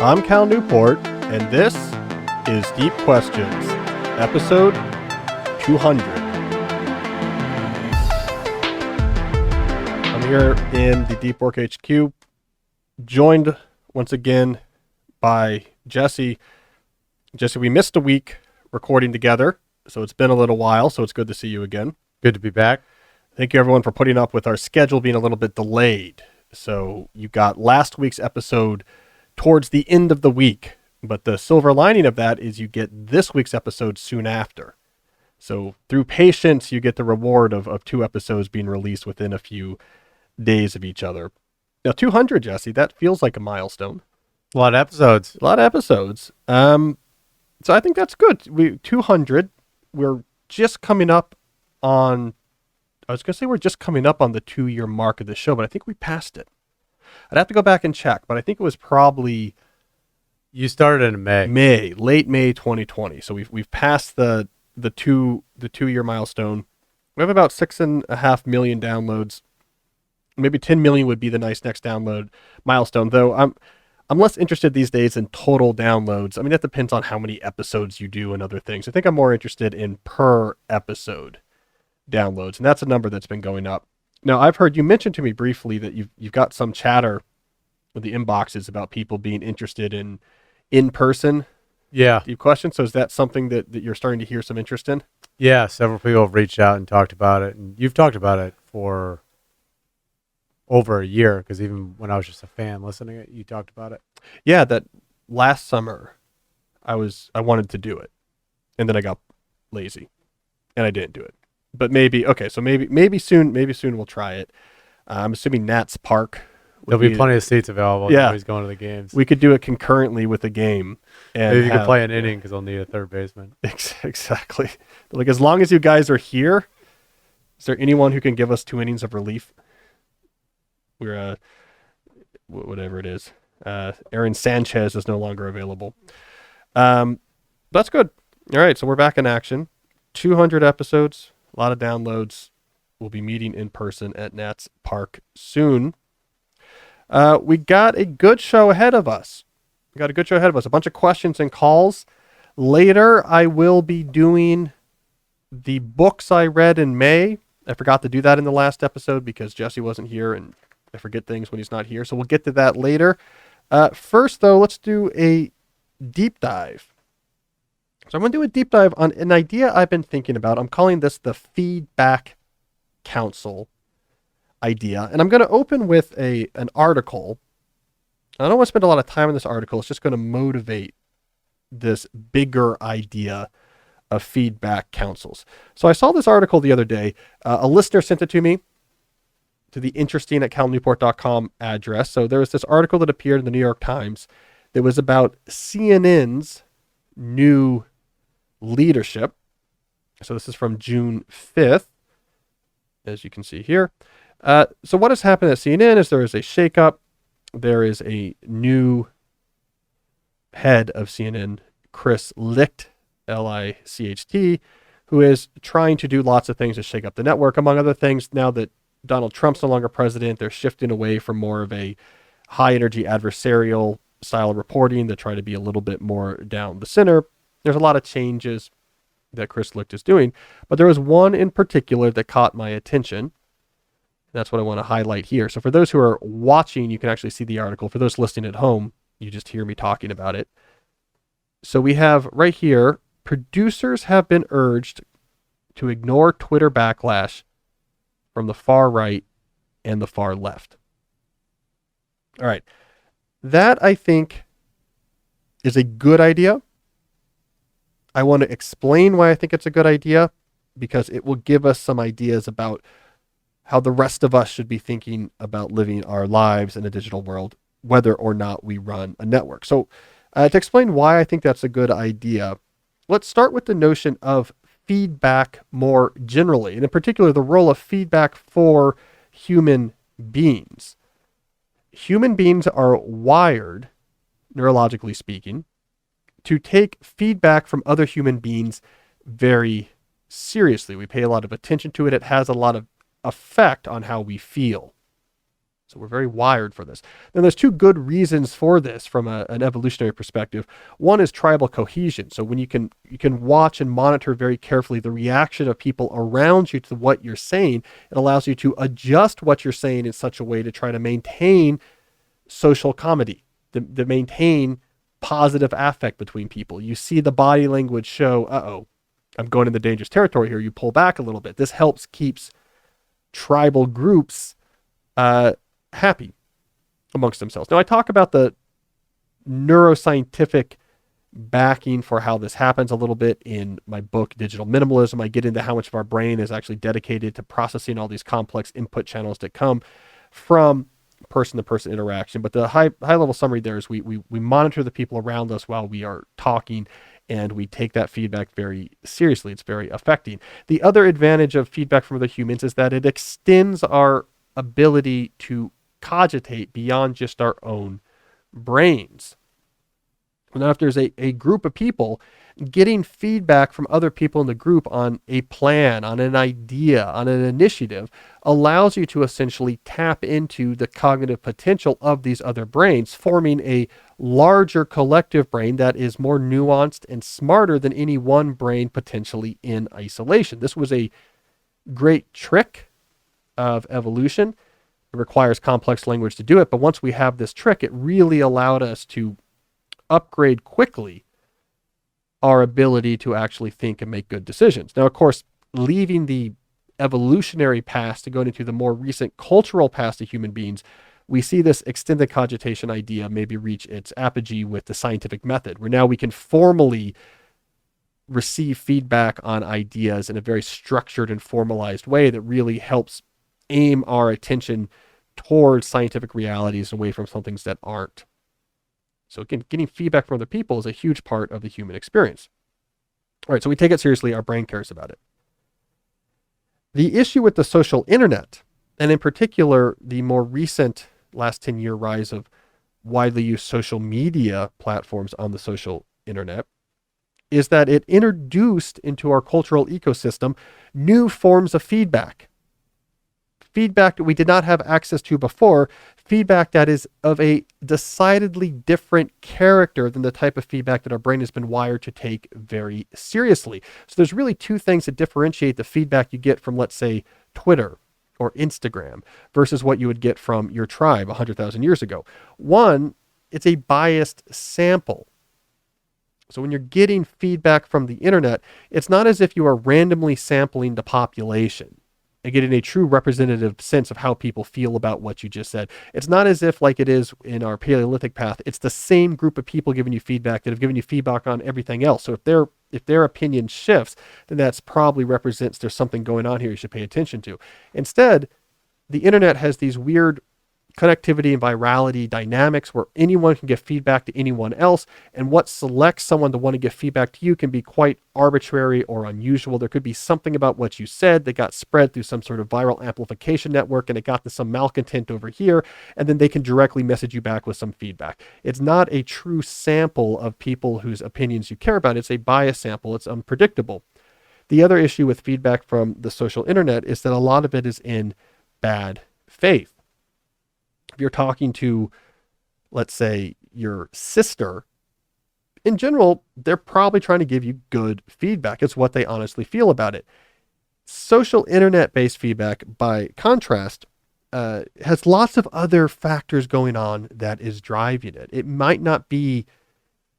I'm Cal Newport, and this is Deep Questions, episode 200. I'm here in the Deep Work HQ, joined once again by Jesse. Jesse, we missed a week recording together, so it's been a little while, so it's good to see you again. Good to be back. Thank you, everyone, for putting up with our schedule being a little bit delayed. So you got last week's episode towards the end of the week, but the silver lining of that is you get this week's episode soon after. So through patience, you get the reward of two episodes being released within a few days of each other. Now, 200, Jesse, that feels like a milestone. A lot of episodes. A lot of episodes. So I think that's good. 200, we're just coming up on, I was going to say we're just coming up on the 2-year mark of the show, but I think we passed it. I'd have to go back and check, but I think it was probably... You started in May. Late May 2020. So we've passed the 2-year milestone. We have about 6.5 million downloads. Maybe 10 million would be the nice next download milestone, though I'm less interested these days in total downloads. I mean, that depends on how many episodes you do and other things. I think I'm more interested in per episode downloads, and that's a number that's been going up. Now, I've heard you mention to me briefly that you've got some chatter with the inboxes about people being interested in person. Yeah. Deep questions. So is that something that you're starting to hear some interest in? Yeah, several people have reached out and talked about it, and you've talked about it for over a year, because even when I was just a fan listening to it, you talked about it. Yeah, that last summer I wanted to do it, and then I got lazy and I didn't do it. But maybe soon we'll try it. I'm assuming Nats Park. There'll be plenty of seats available. Yeah. Nobody's going to the games. We could do it concurrently with the game. And maybe you could play an inning because they'll need a third baseman. Exactly. Like, as long as you guys are here, is there anyone who can give us 2 innings of relief? We're whatever it is. Aaron Sanchez is no longer available. That's good. All right, so we're back in action. 200 episodes, a lot of downloads. We'll be meeting in person at Nats Park soon. We got a good show ahead of us. A bunch of questions and calls. Later, I will be doing the books I read in May. I forgot to do that in the last episode because Jesse wasn't here, and I forget things when he's not here. So we'll get to that later. First, though, let's do a deep dive. So I'm going to do a deep dive on an idea I've been thinking about. I'm calling this the Feedback Council idea. And I'm going to open with an article. I don't want to spend a lot of time on this article. It's just going to motivate this bigger idea of feedback councils. So I saw this article the other day. A listener sent it to me to the interesting@calnewport.com address. So there was this article that appeared in the New York Times that was about CNN's new leadership. So this is from June 5th, as you can see here. So what has happened at CNN is there is a shakeup. There is a new head of CNN, Chris Licht, L-I-C-H-T, who is trying to do lots of things to shake up the network. Among other things, now that Donald Trump's no longer president, they're shifting away from more of a high-energy adversarial style of reporting. They try to be a little bit more down the center. There's a lot of changes that Chris Licht is doing, but there was one in particular that caught my attention. That's what I want to highlight here. So for those who are watching, you can actually see the article. For those listening at home, you just hear me talking about it. So we have right here, producers have been urged to ignore Twitter backlash from the far right and the far left. All right. That, I think, is a good idea. I want to explain why I think it's a good idea, because it will give us some ideas about how the rest of us should be thinking about living our lives in a digital world, whether or not we run a network. So to explain why I think that's a good idea, let's start with the notion of feedback more generally, and in particular, the role of feedback for human beings. Human beings are wired, neurologically speaking, to take feedback from other human beings very seriously. We pay a lot of attention to it. It has a lot of effect on how we feel. So we're very wired for this. Then there's two good reasons for this from an evolutionary perspective. One is tribal cohesion. So when you can watch and monitor very carefully the reaction of people around you to what you're saying, it allows you to adjust what you're saying in such a way to try to maintain social comedy, to maintain positive affect between people. You see the body language show, I'm going into dangerous territory here. You pull back a little bit. This helps keeps tribal groups happy amongst themselves. Now, I talk about the neuroscientific backing for how this happens a little bit in my book, Digital Minimalism. I get into how much of our brain is actually dedicated to processing all these complex input channels that come from person-to-person interaction. But the high-level summary there is we monitor the people around us while we are talking, and we take that feedback very seriously. It's very affecting. The other advantage of feedback from other humans is that it extends our ability to cogitate beyond just our own brains. Now, if there's a group of people, getting feedback from other people in the group on a plan, on an idea, on an initiative, allows you to essentially tap into the cognitive potential of these other brains, forming a larger collective brain that is more nuanced and smarter than any one brain potentially in isolation. This was a great trick of evolution. It requires complex language to do it, but once we have this trick, it really allowed us to upgrade quickly our ability to actually think and make good decisions. Now, of course, leaving the evolutionary past to go into the more recent cultural past of human beings, we see this extended cogitation idea maybe reach its apogee with the scientific method, where now we can formally receive feedback on ideas in a very structured and formalized way that really helps aim our attention towards scientific realities away from some things that aren't. So again, getting feedback from other people is a huge part of the human experience. All right, so we take it seriously. Our brain cares about it. The issue with the social internet, and in particular, the more recent last 10-year rise of widely used social media platforms on the social internet, is that it introduced into our cultural ecosystem new forms of feedback. Feedback that we did not have access to before, feedback that is of a decidedly different character than the type of feedback that our brain has been wired to take very seriously. So there's really two things that differentiate the feedback you get from, let's say, Twitter or Instagram versus what you would get from your tribe 100,000 years ago. One, it's a biased sample. So when you're getting feedback from the internet, it's not as if you are randomly sampling the population and getting a true representative sense of how people feel about what you just said. It's not as if, like it is in our Paleolithic path, it's the same group of people giving you feedback that have given you feedback on everything else. So if their opinion shifts, then that's probably represents there's something going on here you should pay attention to. Instead, the internet has these weird connectivity and virality dynamics where anyone can give feedback to anyone else, and what selects someone to want to give feedback to you can be quite arbitrary or unusual. There could be something about what you said that got spread through some sort of viral amplification network, and it got to some malcontent over here, and then they can directly message you back with some feedback. It's not a true sample of people whose opinions you care about. It's a biased sample. It's unpredictable. The other issue with feedback from the social internet is that a lot of it is in bad faith. If you're talking to, let's say, your sister, in general, they're probably trying to give you good feedback. It's what they honestly feel about it. Social internet-based feedback, by contrast, has lots of other factors going on that is driving it. It might not be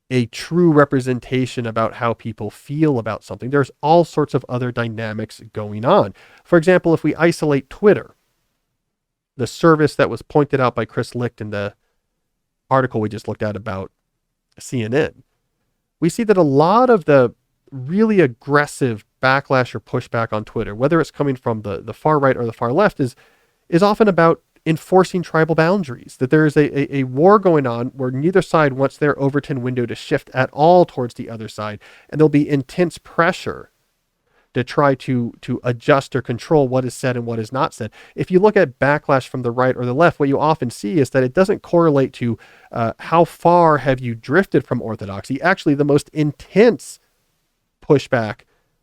a true representation about how people feel about something. There's all sorts of other dynamics going on. For example, if we isolate Twitter, the service that was pointed out by Chris Licht in the article we just looked at about CNN, we see that a lot of the really aggressive backlash or pushback on Twitter, whether it's coming from the far right or the far left, is often about enforcing tribal boundaries, that there is a war going on where neither side wants their Overton window to shift at all towards the other side, and there'll be intense pressure to try to adjust or control what is said and what is not said. If you look at backlash from the right or the left, what you often see is that it doesn't correlate to how far have you drifted from orthodoxy. Actually, the most intense pushback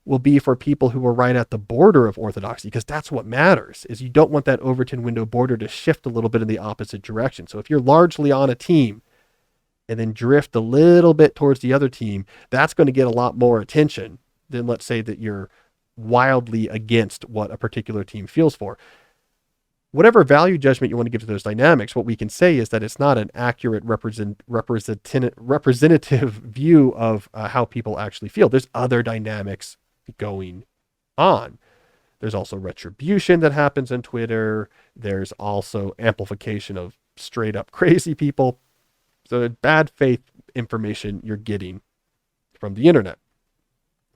will be for people who are right at the border of orthodoxy, because that's what matters. Is you don't want that Overton window border to shift a little bit in the opposite direction. So if you're largely on a team and then drift a little bit towards the other team, that's going to get a lot more attention than, let's say, that you're wildly against what a particular team feels for. Whatever value judgment you want to give to those dynamics, what we can say is that it's not an accurate representative view of how people actually feel. There's other dynamics going on. There's also retribution that happens on Twitter. There's also amplification of straight up crazy people. So bad faith information you're getting from the internet.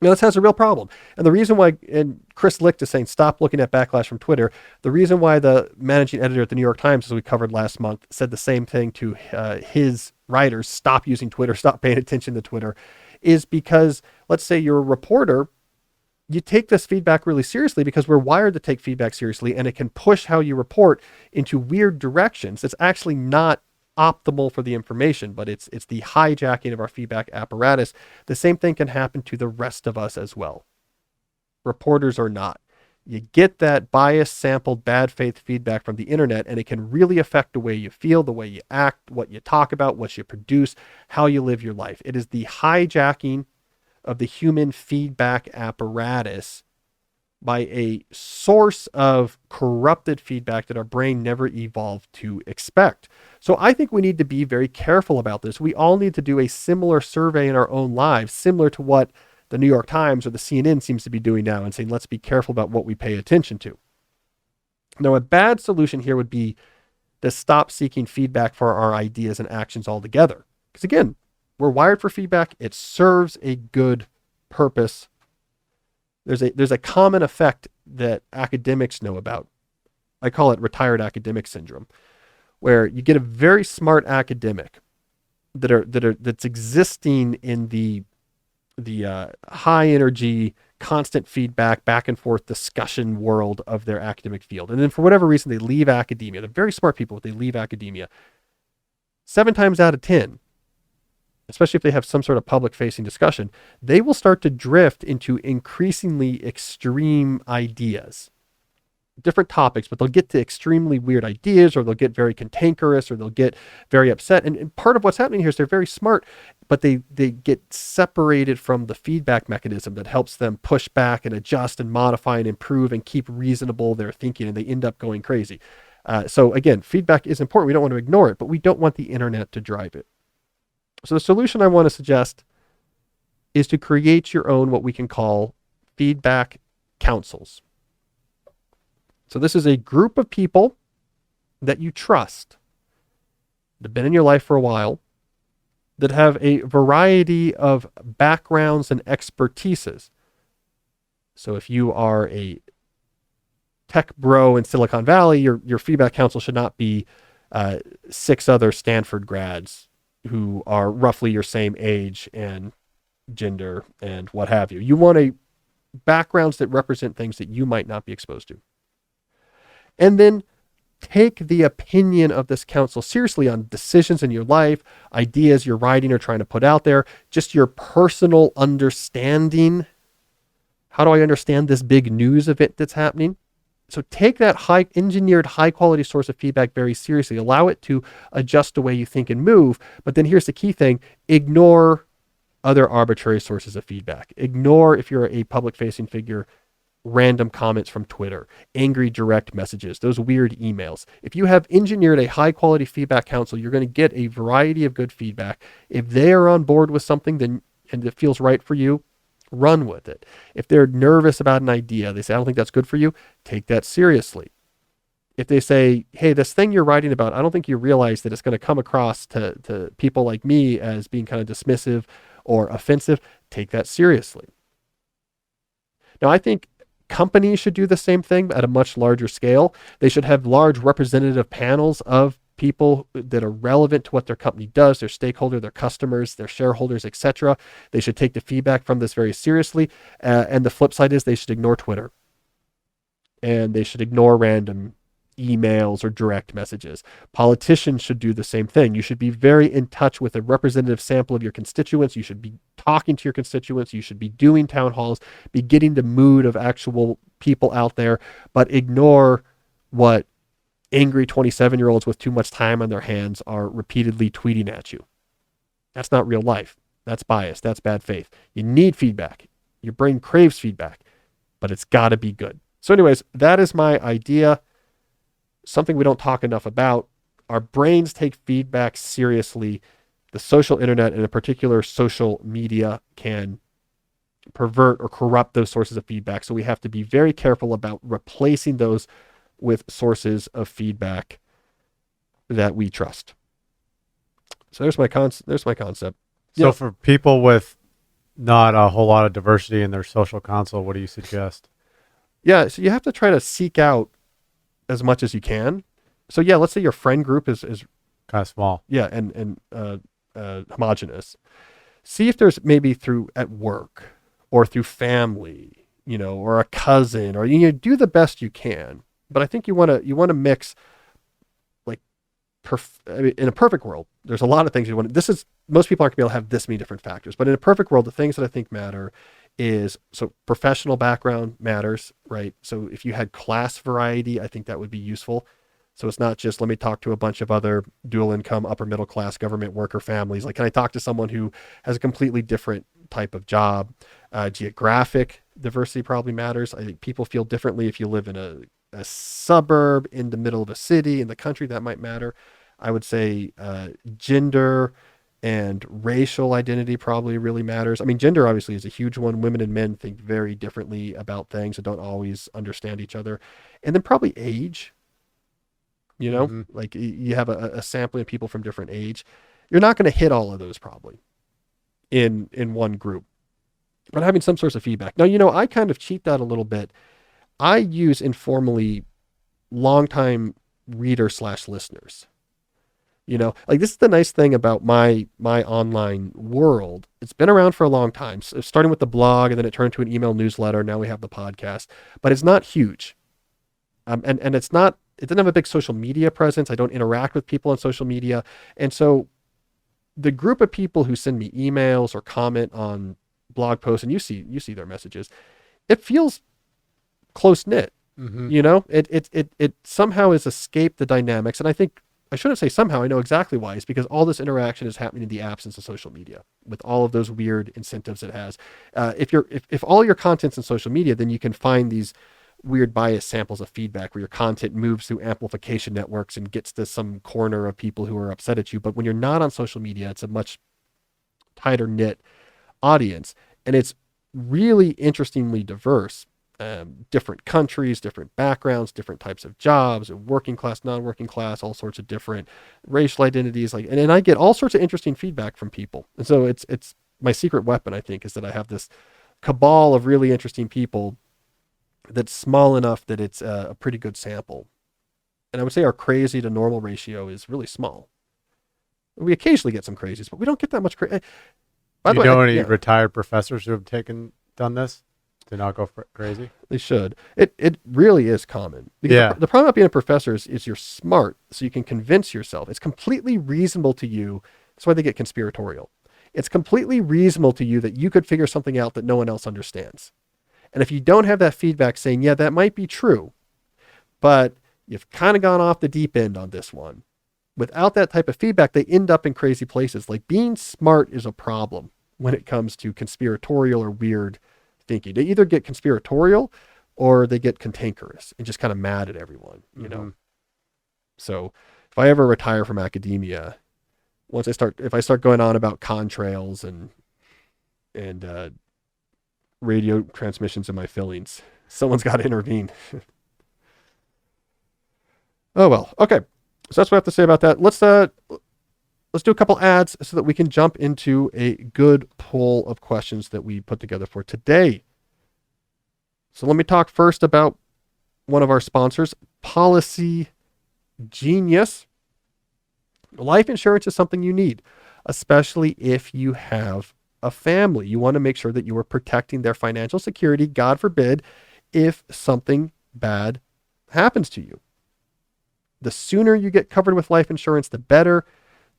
Now, this has a real problem. And the reason why, and Chris Licht is saying, stop looking at backlash from Twitter. The reason why the managing editor at the New York Times, as we covered last month, said the same thing to his writers, stop using Twitter, stop paying attention to Twitter, is because, let's say you're a reporter, you take this feedback really seriously because we're wired to take feedback seriously, and it can push how you report into weird directions. It's actually not optimal for the information, but it's the hijacking of our feedback apparatus. The same thing can happen to the rest of us as well, reporters or not. You get that biased, sampled, bad faith feedback from the internet, and it can really affect the way you feel, the way you act, what you talk about, what you produce, how you live your life. It is the hijacking of the human feedback apparatus by a source of corrupted feedback that our brain never evolved to expect. So I think we need to be very careful about this. We all need to do a similar survey in our own lives, similar to what the New York Times or the CNN seems to be doing now, and saying, let's be careful about what we pay attention to. Now, a bad solution here would be to stop seeking feedback for our ideas and actions altogether. Because again, we're wired for feedback. It serves a good purpose. There's a common effect that academics know about. I call it retired academic syndrome, where you get a very smart academic that's existing in the high energy, constant feedback, back and forth discussion world of their academic field. And then for whatever reason, they leave academia. They're very smart people, but they leave academia. 7 times out of 10, especially if they have some sort of public facing discussion, they will start to drift into increasingly extreme ideas, different topics, but they'll get to extremely weird ideas, or they'll get very cantankerous, or they'll get very upset. And part of what's happening here is they're very smart, but they get separated from the feedback mechanism that helps them push back and adjust and modify and improve and keep reasonable their thinking, and they end up going crazy. So again, feedback is important. We don't want to ignore it, but we don't want the internet to drive it. So the solution I want to suggest is to create your own, what we can call, feedback councils. So this is a group of people that you trust, that have been in your life for a while, that have a variety of backgrounds and expertises. So if you are a tech bro in Silicon Valley, your feedback council should not be 6 other Stanford grads who are roughly your same age and gender and what have you. You want backgrounds that represent things that you might not be exposed to. And then take the opinion of this council seriously on decisions in your life, ideas you're writing or trying to put out there, just your personal understanding. How do I understand this big news event that's happening? So take that engineered high quality source of feedback very seriously. Allow it to adjust the way you think and move. But then here's the key thing: ignore other arbitrary sources of feedback. Ignore, if you're a public facing figure, random comments from Twitter, angry direct messages, those weird emails. If you have engineered a high quality feedback council, you're going to get a variety of good feedback. If they are on board with something, then, and it feels right for you, run with it. If they're nervous about an idea, they say, I don't think that's good for you, take that seriously. If they say, hey, this thing you're writing about, I don't think you realize that it's going to come across to people like me as being kind of dismissive or offensive, take that seriously. Now, I think companies should do the same thing at a much larger scale. They should have large representative panels of people that are relevant to what their company does, their stakeholder, their customers, their shareholders, etc. They should take the feedback from this very seriously. And the flip side is they should ignore Twitter. And they should ignore random emails or direct messages. Politicians should do the same thing. You should be very in touch with a representative sample of your constituents. You should be talking to your constituents. You should be doing town halls, be getting the mood of actual people out there, but ignore what angry 27-year-olds with too much time on their hands are repeatedly tweeting at you. That's not real life. That's bias. That's bad faith. You need feedback. Your brain craves feedback, but it's got to be good. So anyways, that is my idea. Something we don't talk enough about. Our brains take feedback seriously. The social internet, and in particular social media, can pervert or corrupt those sources of feedback. So we have to be very careful about replacing those with sources of feedback that we trust. So there's my concept. So for people with not a whole lot of diversity in their social council, what do you suggest? Yeah, so you have to try to seek out as much as you can. So yeah, let's say your friend group is Kind of small. yeah, and homogenous. See if there's maybe through at work or through family, or a cousin, or do the best you can. But I think you want to mix, like, in a perfect world, there's a lot of things you want. Most people aren't gonna be able to have this many different factors, but in a perfect world, the things that I think matter is, so professional background matters, right? So if you had class variety, I think that would be useful. So it's not just, let me talk to a bunch of other dual income, upper middle class government worker families. Like, can I talk to someone who has a completely different type of job? Geographic diversity probably matters. I think people feel differently if you live in a suburb, in the middle of a city, in the country. That might matter. I would say gender and racial identity probably really matters. I mean, gender obviously is a huge one. Women and men think very differently about things and don't always understand each other. And then probably age. Like you have a sampling of people from different age. You're not going to hit all of those probably in one group, but having some source of feedback. Now, I kind of cheat that a little bit. I use informally longtime reader/listeners. Like, this is the nice thing about my online world. It's been around for a long time, so starting with the blog, and then it turned into an email newsletter. Now we have the podcast, but it's not huge. And it doesn't have a big social media presence. I don't interact with people on social media. And so the group of people who send me emails or comment on blog posts, and you see their messages, it feels close knit. It somehow has escaped the dynamics. And I think, I shouldn't say somehow, I know exactly why. It's because all this interaction is happening in the absence of social media, with all of those weird incentives it has. If all your content's in social media, then you can find these weird bias samples of feedback where your content moves through amplification networks and gets to some corner of people who are upset at you. But when you're not on social media, it's a much tighter knit audience, and it's really interestingly diverse. Different countries, different backgrounds, different types of jobs, working class, non-working class, all sorts of different racial identities. And I get all sorts of interesting feedback from people. And so it's my secret weapon, I think, is that I have this cabal of really interesting people that's small enough that it's a pretty good sample. And I would say our crazy to normal ratio is really small. We occasionally get some crazies, but we don't get that much crazy. Do you know any retired professors who have done this to not go crazy? They should. It really is common. Because the problem about being a professor is you're smart, so you can convince yourself. It's completely reasonable to you. That's why they get conspiratorial. It's completely reasonable to you that you could figure something out that no one else understands. And if you don't have that feedback saying, yeah, that might be true, but you've kind of gone off the deep end on this one. Without that type of feedback, they end up in crazy places. Like, being smart is a problem when it comes to conspiratorial or weird thinking. They either get conspiratorial or they get cantankerous and just kind of mad at everyone, So if I ever retire from academia, if I start going on about contrails and radio transmissions of my feelings, someone's got to intervene. Oh well. Okay, so that's what I have to say about that. Let's do a couple ads so that we can jump into a good poll of questions that we put together for today. So let me talk first about one of our sponsors, Policy Genius. Life insurance is something you need, especially if you have a family. You want to make sure that you are protecting their financial security, God forbid, if something bad happens to you. The sooner you get covered with life insurance, the better.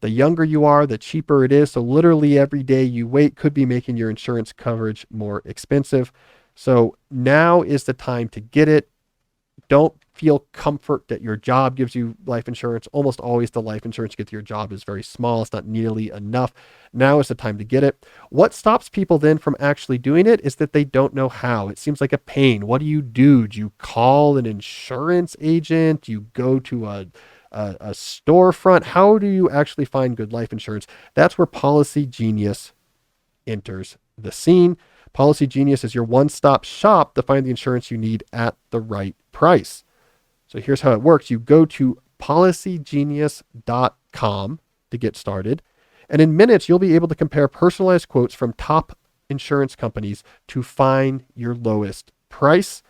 The younger you are, the cheaper it is. So literally every day you wait could be making your insurance coverage more expensive. So now is the time to get it. Don't feel comfort that your job gives you life insurance. Almost always the life insurance you get to your job is very small. It's not nearly enough. Now is the time to get it. What stops people then from actually doing it is that they don't know how. It seems like a pain. What do? Do you call an insurance agent? Do you go to a storefront? How do you actually find good life insurance? That's where Policy Genius enters the scene. Policy Genius is your one-stop shop to find the insurance you need at the right price. So here's how it works. You go to policygenius.com to get started. And in minutes, you'll be able to compare personalized quotes from top insurance companies to find your lowest price.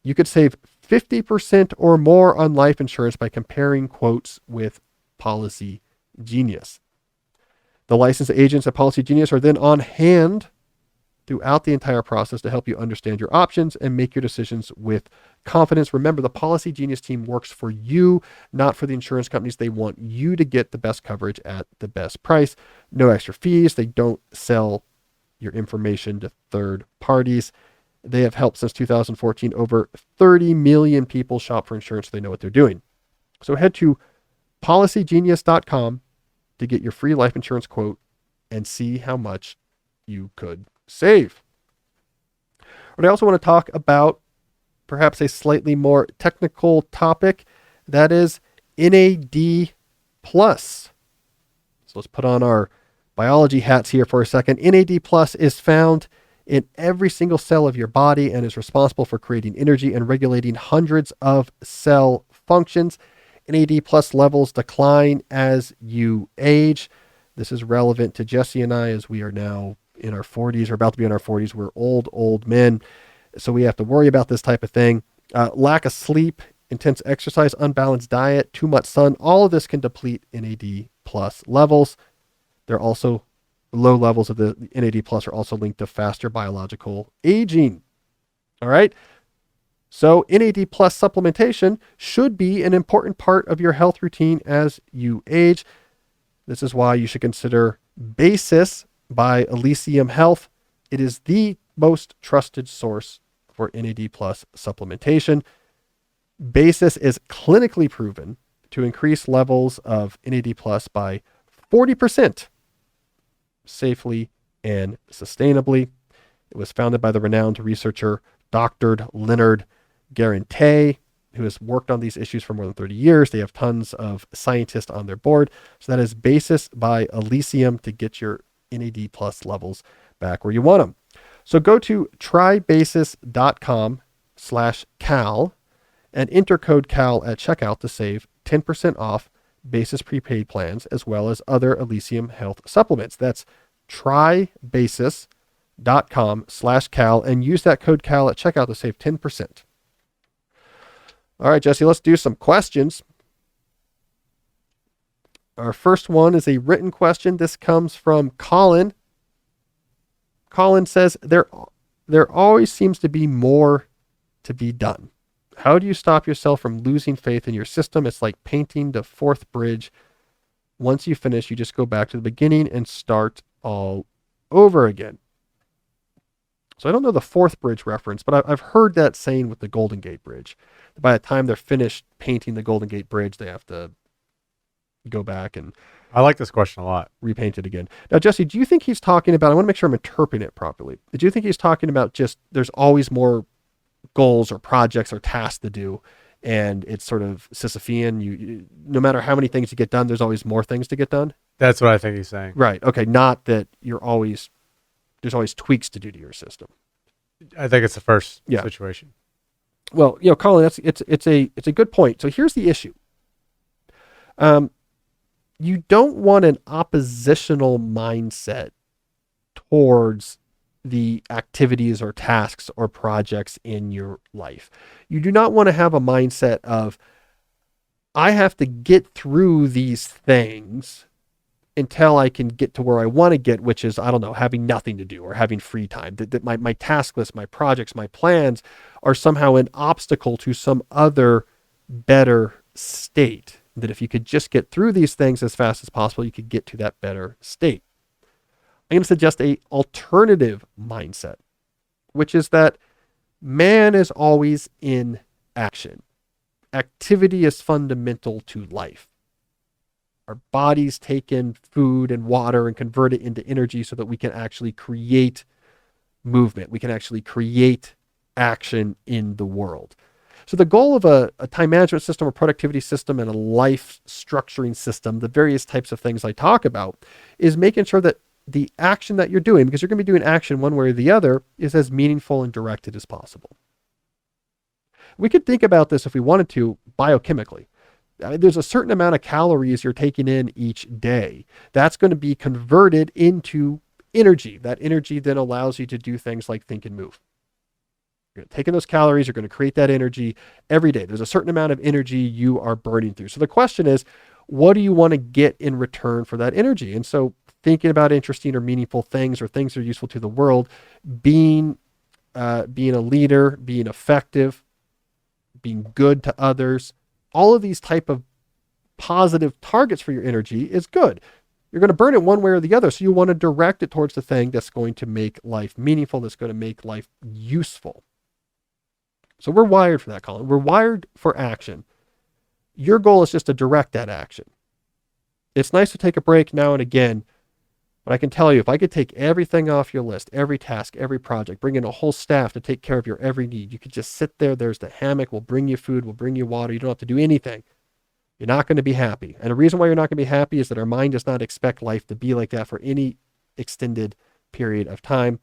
You could save 50% or more on life insurance by comparing quotes with Policy Genius. The licensed agents at Policy Genius are then on hand throughout the entire process to help you understand your options and make your decisions with confidence. Remember, the Policy Genius team works for you, not for the insurance companies. They want you to get the best coverage at the best price. No extra fees. They don't sell your information to third parties. They have helped since 2014. Over 30 million people shop for insurance, so they know what they're doing. So head to policygenius.com to get your free life insurance quote and see how much you could save. But I also want to talk about perhaps a slightly more technical topic, that is NAD+. So let's put on our biology hats here for a second. NAD+ is found in every single cell of your body and is responsible for creating energy and regulating hundreds of cell functions. NAD+ levels decline as you age. This is relevant to Jesse and I as we are now in our 40s or about to be in our 40s. We're old men. So we have to worry about this type of thing. Lack of sleep, intense exercise, unbalanced diet, too much sun, all of this can deplete NAD+ levels. They're also low levels of the NAD+ are also linked to faster biological aging. All right. So NAD+ supplementation should be an important part of your health routine as you age. This is why you should consider Basis by Elysium Health. It is the most trusted source for NAD+ supplementation. Basis is clinically proven to increase levels of NAD+ by 40% safely and sustainably. It was founded by the renowned researcher Dr. Leonard Guarente, who has worked on these issues for more than 30 years. They have tons of scientists on their board. So that is Basis by Elysium to get your NAD+ levels back where you want them. So go to trybasis.com/Cal and enter code CAL at checkout to save 10% off Basis prepaid plans as well as other Elysium Health supplements. That's trybasis.com/Cal and use that code CAL at checkout to save 10%. All right, Jesse, let's do some questions. Our first one is a written question. This comes from Colin. Colin says, there always seems to be more to be done. How do you stop yourself from losing faith in your system? It's like painting the fourth bridge. Once you finish, you just go back to the beginning and start all over again. So I don't know the fourth bridge reference, but I've heard that saying with the Golden Gate Bridge. By the time they're finished painting the Golden Gate Bridge, they have to go back and I like this question a lot. Repaint it again. Now, Jesse, do you think he's talking about, I want to make sure I'm interpreting it properly. Do you think he's talking about just there's always more goals or projects or tasks to do, and it's sort of Sisyphean? You no matter how many things you get done, there's always more things to get done? That's what I think he's saying. Right. Okay. Not that there's always tweaks to do to your system. I think it's the first situation. Well, Colin, it's a good point. So here's the issue. You don't want an oppositional mindset towards the activities or tasks or projects in your life. You do not want to have a mindset of, I have to get through these things until I can get to where I want to get, which is, I don't know, having nothing to do or having free time. That my task list, my projects, my plans are somehow an obstacle to some other better state. That if you could just get through these things as fast as possible, you could get to that better state. I'm going to suggest a alternative mindset, which is that man is always in action. Activity is fundamental to life. Our bodies take in food and water and convert it into energy so that we can actually create movement. We can actually create action in the world. So the goal of a time management system, a productivity system, and a life structuring system, the various types of things I talk about, is making sure that the action that you're doing, because you're going to be doing action one way or the other, is as meaningful and directed as possible. We could think about this if we wanted to biochemically. There's a certain amount of calories you're taking in each day. That's going to be converted into energy. That energy then allows you to do things like think and move. You're taking those calories, you're going to create that energy every day. There's a certain amount of energy you are burning through. So the question is, what do you want to get in return for that energy? And so thinking about interesting or meaningful things or things that are useful to the world, being a leader, being effective, being good to others, all of these type of positive targets for your energy is good. You're going to burn it one way or the other. So you want to direct it towards the thing that's going to make life meaningful, that's going to make life useful. So we're wired for that, Colin. We're wired for action. Your goal is just to direct that action. It's nice to take a break now and again, but I can tell you, if I could take everything off your list, every task, every project, bring in a whole staff to take care of your every need, you could just sit there. There's the hammock. We'll bring you food. We'll bring you water. You don't have to do anything. You're not going to be happy. And the reason why you're not going to be happy is that our mind does not expect life to be like that for any extended period of time.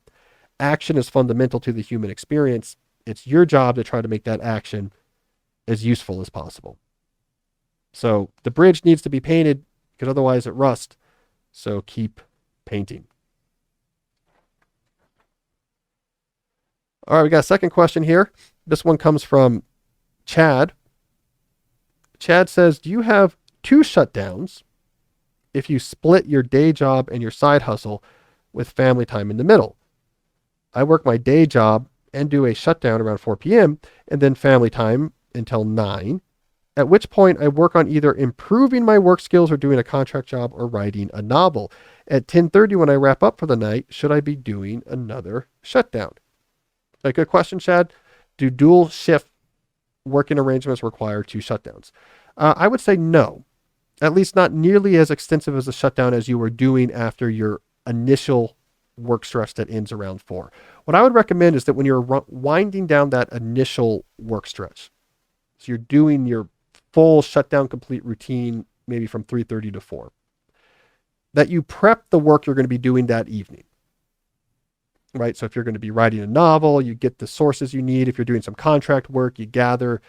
Action is fundamental to the human experience. It's your job to try to make that action as useful as possible. So the bridge needs to be painted because otherwise it rusts. So keep painting. All right, we got a second question here. This one comes from Chad. Chad says, do you have 2 shutdowns if you split your day job and your side hustle with family time in the middle? I work my day job and do a shutdown around 4 p.m. and then family time until 9, at which point I work on either improving my work skills or doing a contract job or writing a novel. At 10:30 when I wrap up for the night, should I be doing another shutdown? A good question, Chad. Do dual shift working arrangements require 2 shutdowns? I would say no, at least not nearly as extensive as a shutdown as you were doing after your initial work stretch that ends around 4. What I would recommend is that when you're winding down that initial work stretch, so you're doing your full shutdown complete routine, maybe from 3:30 to 4, that you prep the work you're going to be doing that evening, right? So if you're going to be writing a novel, you get the sources you need. If you're doing some contract work, you gather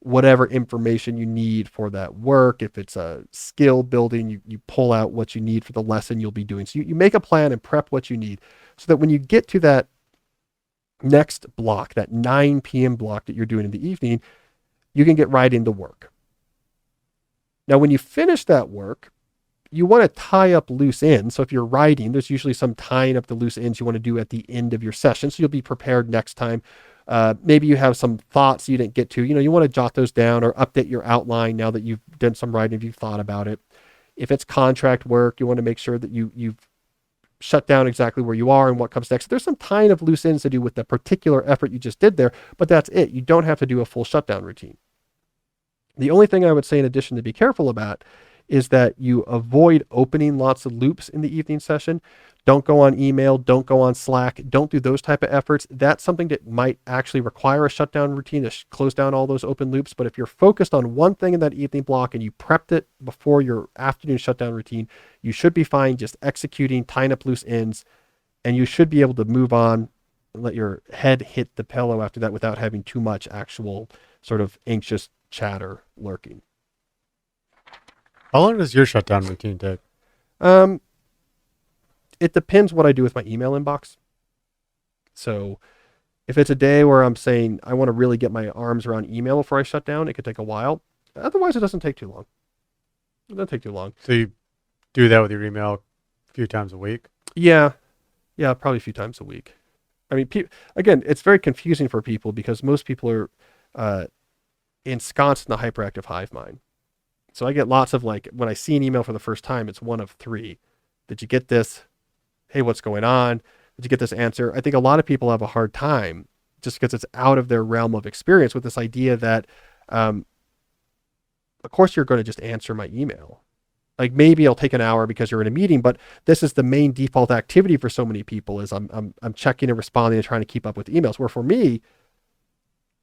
whatever information you need for that work. If it's a skill building, you pull out what you need for the lesson you'll be doing. So you make a plan and prep what you need so that when you get to that next block, that 9 p.m. block that you're doing in the evening, you can get right into work. Now, when you finish that work, you want to tie up loose ends. So if you're writing, there's usually some tying up the loose ends you want to do at the end of your session. So you'll be prepared next time. Maybe you have some thoughts you didn't get to, you want to jot those down or update your outline now that you've done some writing, if you've thought about it. If it's contract work, you want to make sure that you've shut down exactly where you are and what comes next. There's some tying of loose ends to do with the particular effort you just did there, but that's it. You don't have to do a full shutdown routine. The only thing I would say in addition to be careful about is that you avoid opening lots of loops in the evening session. Don't go on email, don't go on Slack, don't do those type of efforts. That's something that might actually require a shutdown routine to close down all those open loops. But if you're focused on one thing in that evening block and you prepped it before your afternoon shutdown routine, you should be fine just executing, tying up loose ends, and you should be able to move on and let your head hit the pillow after that without having too much actual sort of anxious chatter lurking. How long does your shutdown routine take? It depends what I do with my email inbox. So if it's a day where I'm saying I want to really get my arms around email before I shut down, it could take a while. Otherwise, it doesn't take too long. It doesn't take too long. So you do that with your email a few times a week? Yeah, probably a few times a week. I mean, again, it's very confusing for people because most people are ensconced in the hyperactive hive mind. So I get lots of like, when I see an email for the first time, it's one of three. Did you get this? Hey, what's going on? Did you get this answer? I think a lot of people have a hard time just because it's out of their realm of experience with this idea that, of course, you're going to just answer my email. Like maybe it'll take an hour because you're in a meeting, but this is the main default activity for so many people is I'm checking and responding and trying to keep up with emails. Where for me,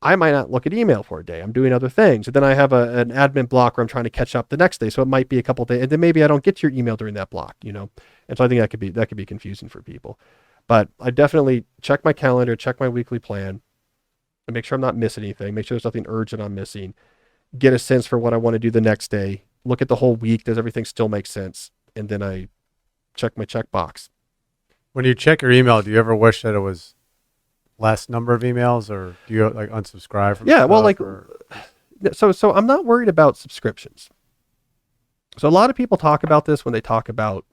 I might not look at email for a day. I'm doing other things. And then I have an admin block where I'm trying to catch up the next day. So it might be a couple of days. And then maybe I don't get to your email during that block, you know? And so I think that could be confusing for people. But I definitely check my calendar, check my weekly plan, and make sure I'm not missing anything. Make sure there's nothing urgent I'm missing. Get a sense for what I want to do the next day. Look at the whole week. Does everything still make sense? And then I check my checkbox. When you check your email, do you ever wish that it was less number of emails, or do you like unsubscribe from Yeah, well, stuff, like, or... so I'm not worried about subscriptions. So a lot of people talk about this when they talk about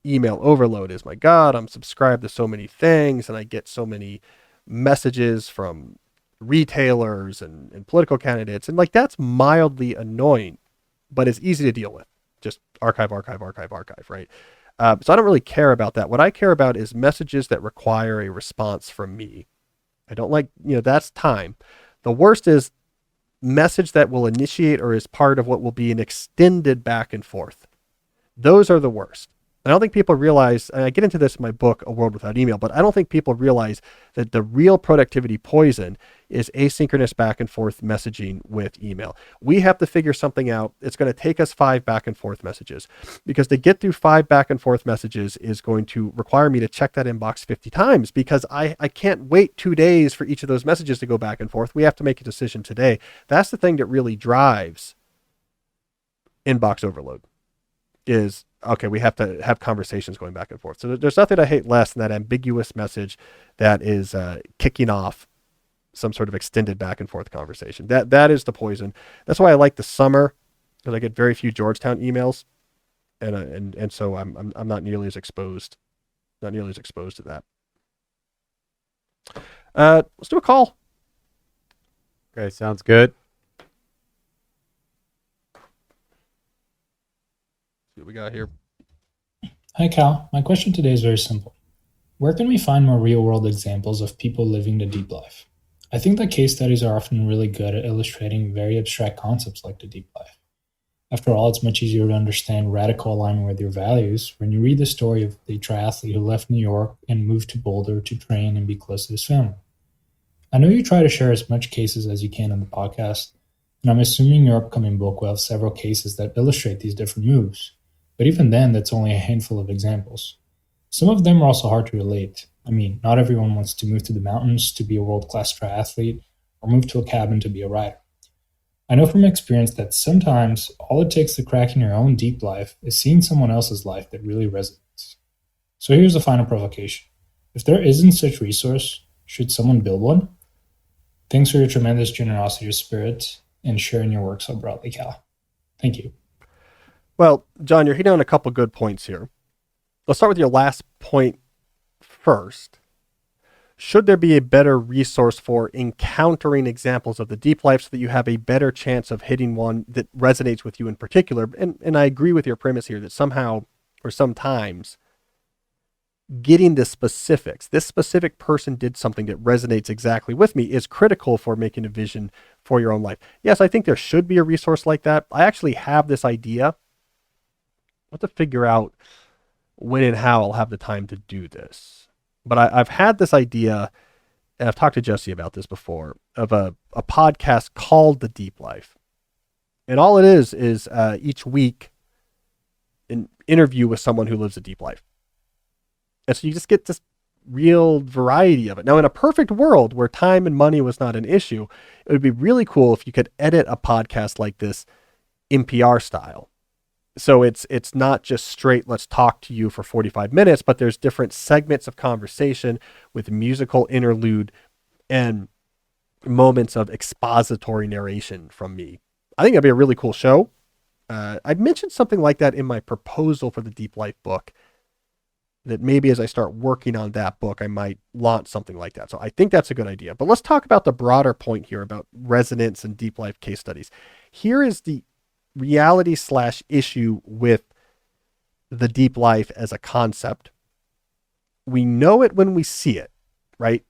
email overload is, my God, I'm subscribed to so many things and I get so many messages from retailers and political candidates. And like, that's mildly annoying, but it's easy to deal with. Just archive, right? So I don't really care about that. What I care about is messages that require a response from me. I don't like, that's time. The worst is message that will initiate or is part of what will be an extended back and forth. Those are the worst. I don't think people realize, and I get into this in my book, A World Without Email, but I don't think people realize that the real productivity poison is asynchronous back and forth messaging with email. We have to figure something out. It's going to take us 5 back and forth messages, because to get through 5 back and forth messages is going to require me to check that inbox 50 times, because I can't wait 2 days for each of those messages to go back and forth. We have to make a decision today. That's the thing that really drives inbox overload is, okay, we have to have conversations going back and forth. So there's nothing I hate less than that ambiguous message that is kicking off some sort of extended back and forth conversation. That is the poison. That's why I like the summer, because I get very few Georgetown emails, and so I'm not nearly as exposed, to that. Let's do a call. Okay, sounds good. See what we got here. Hi Cal, my question today is very simple. Where can we find more real-world examples of people living the deep life? I think that case studies are often really good at illustrating very abstract concepts like the deep life. After all, it's much easier to understand radical alignment with your values when you read the story of the triathlete who left New York and moved to Boulder to train and be close to his family. I know you try to share as much cases as you can on the podcast, and I'm assuming your upcoming book will have several cases that illustrate these different moves. But even then, that's only a handful of examples. Some of them are also hard to relate. I mean, not everyone wants to move to the mountains to be a world-class triathlete or move to a cabin to be a rider. I know from experience that sometimes all it takes to crack in your own deep life is seeing someone else's life that really resonates. So here's the final provocation. If there isn't such resource, should someone build one? Thanks for your tremendous generosity of spirit and sharing your work so broadly, Cal. Thank you. Well, John, you're hitting on a couple good points here. Let's start with your last point first. Should there be a better resource for encountering examples of the deep life so that you have a better chance of hitting one that resonates with you in particular? And I agree with your premise here that somehow or sometimes getting the specifics, this specific person did something that resonates exactly with me, is critical for making a vision for your own life. Yes, I think there should be a resource like that. I actually have this idea. I have to figure out when and how I'll have the time to do this. But I've had this idea, and I've talked to Jesse about this before, of a podcast called The Deep Life. And all it is each week an interview with someone who lives a deep life. And so you just get this real variety of it. Now, in a perfect world where time and money was not an issue, it would be really cool if you could edit a podcast like this NPR style. So it's not just straight, let's talk to you for 45 minutes, but there's different segments of conversation with musical interlude and moments of expository narration from me. I think that'd be a really cool show. I mentioned something like that in my proposal for the Deep Life book, that maybe as I start working on that book, I might launch something like that. So I think that's a good idea. But let's talk about the broader point here about resonance and deep life case studies. Here is the reality / issue with the deep life as a concept. We know it when we see it, right?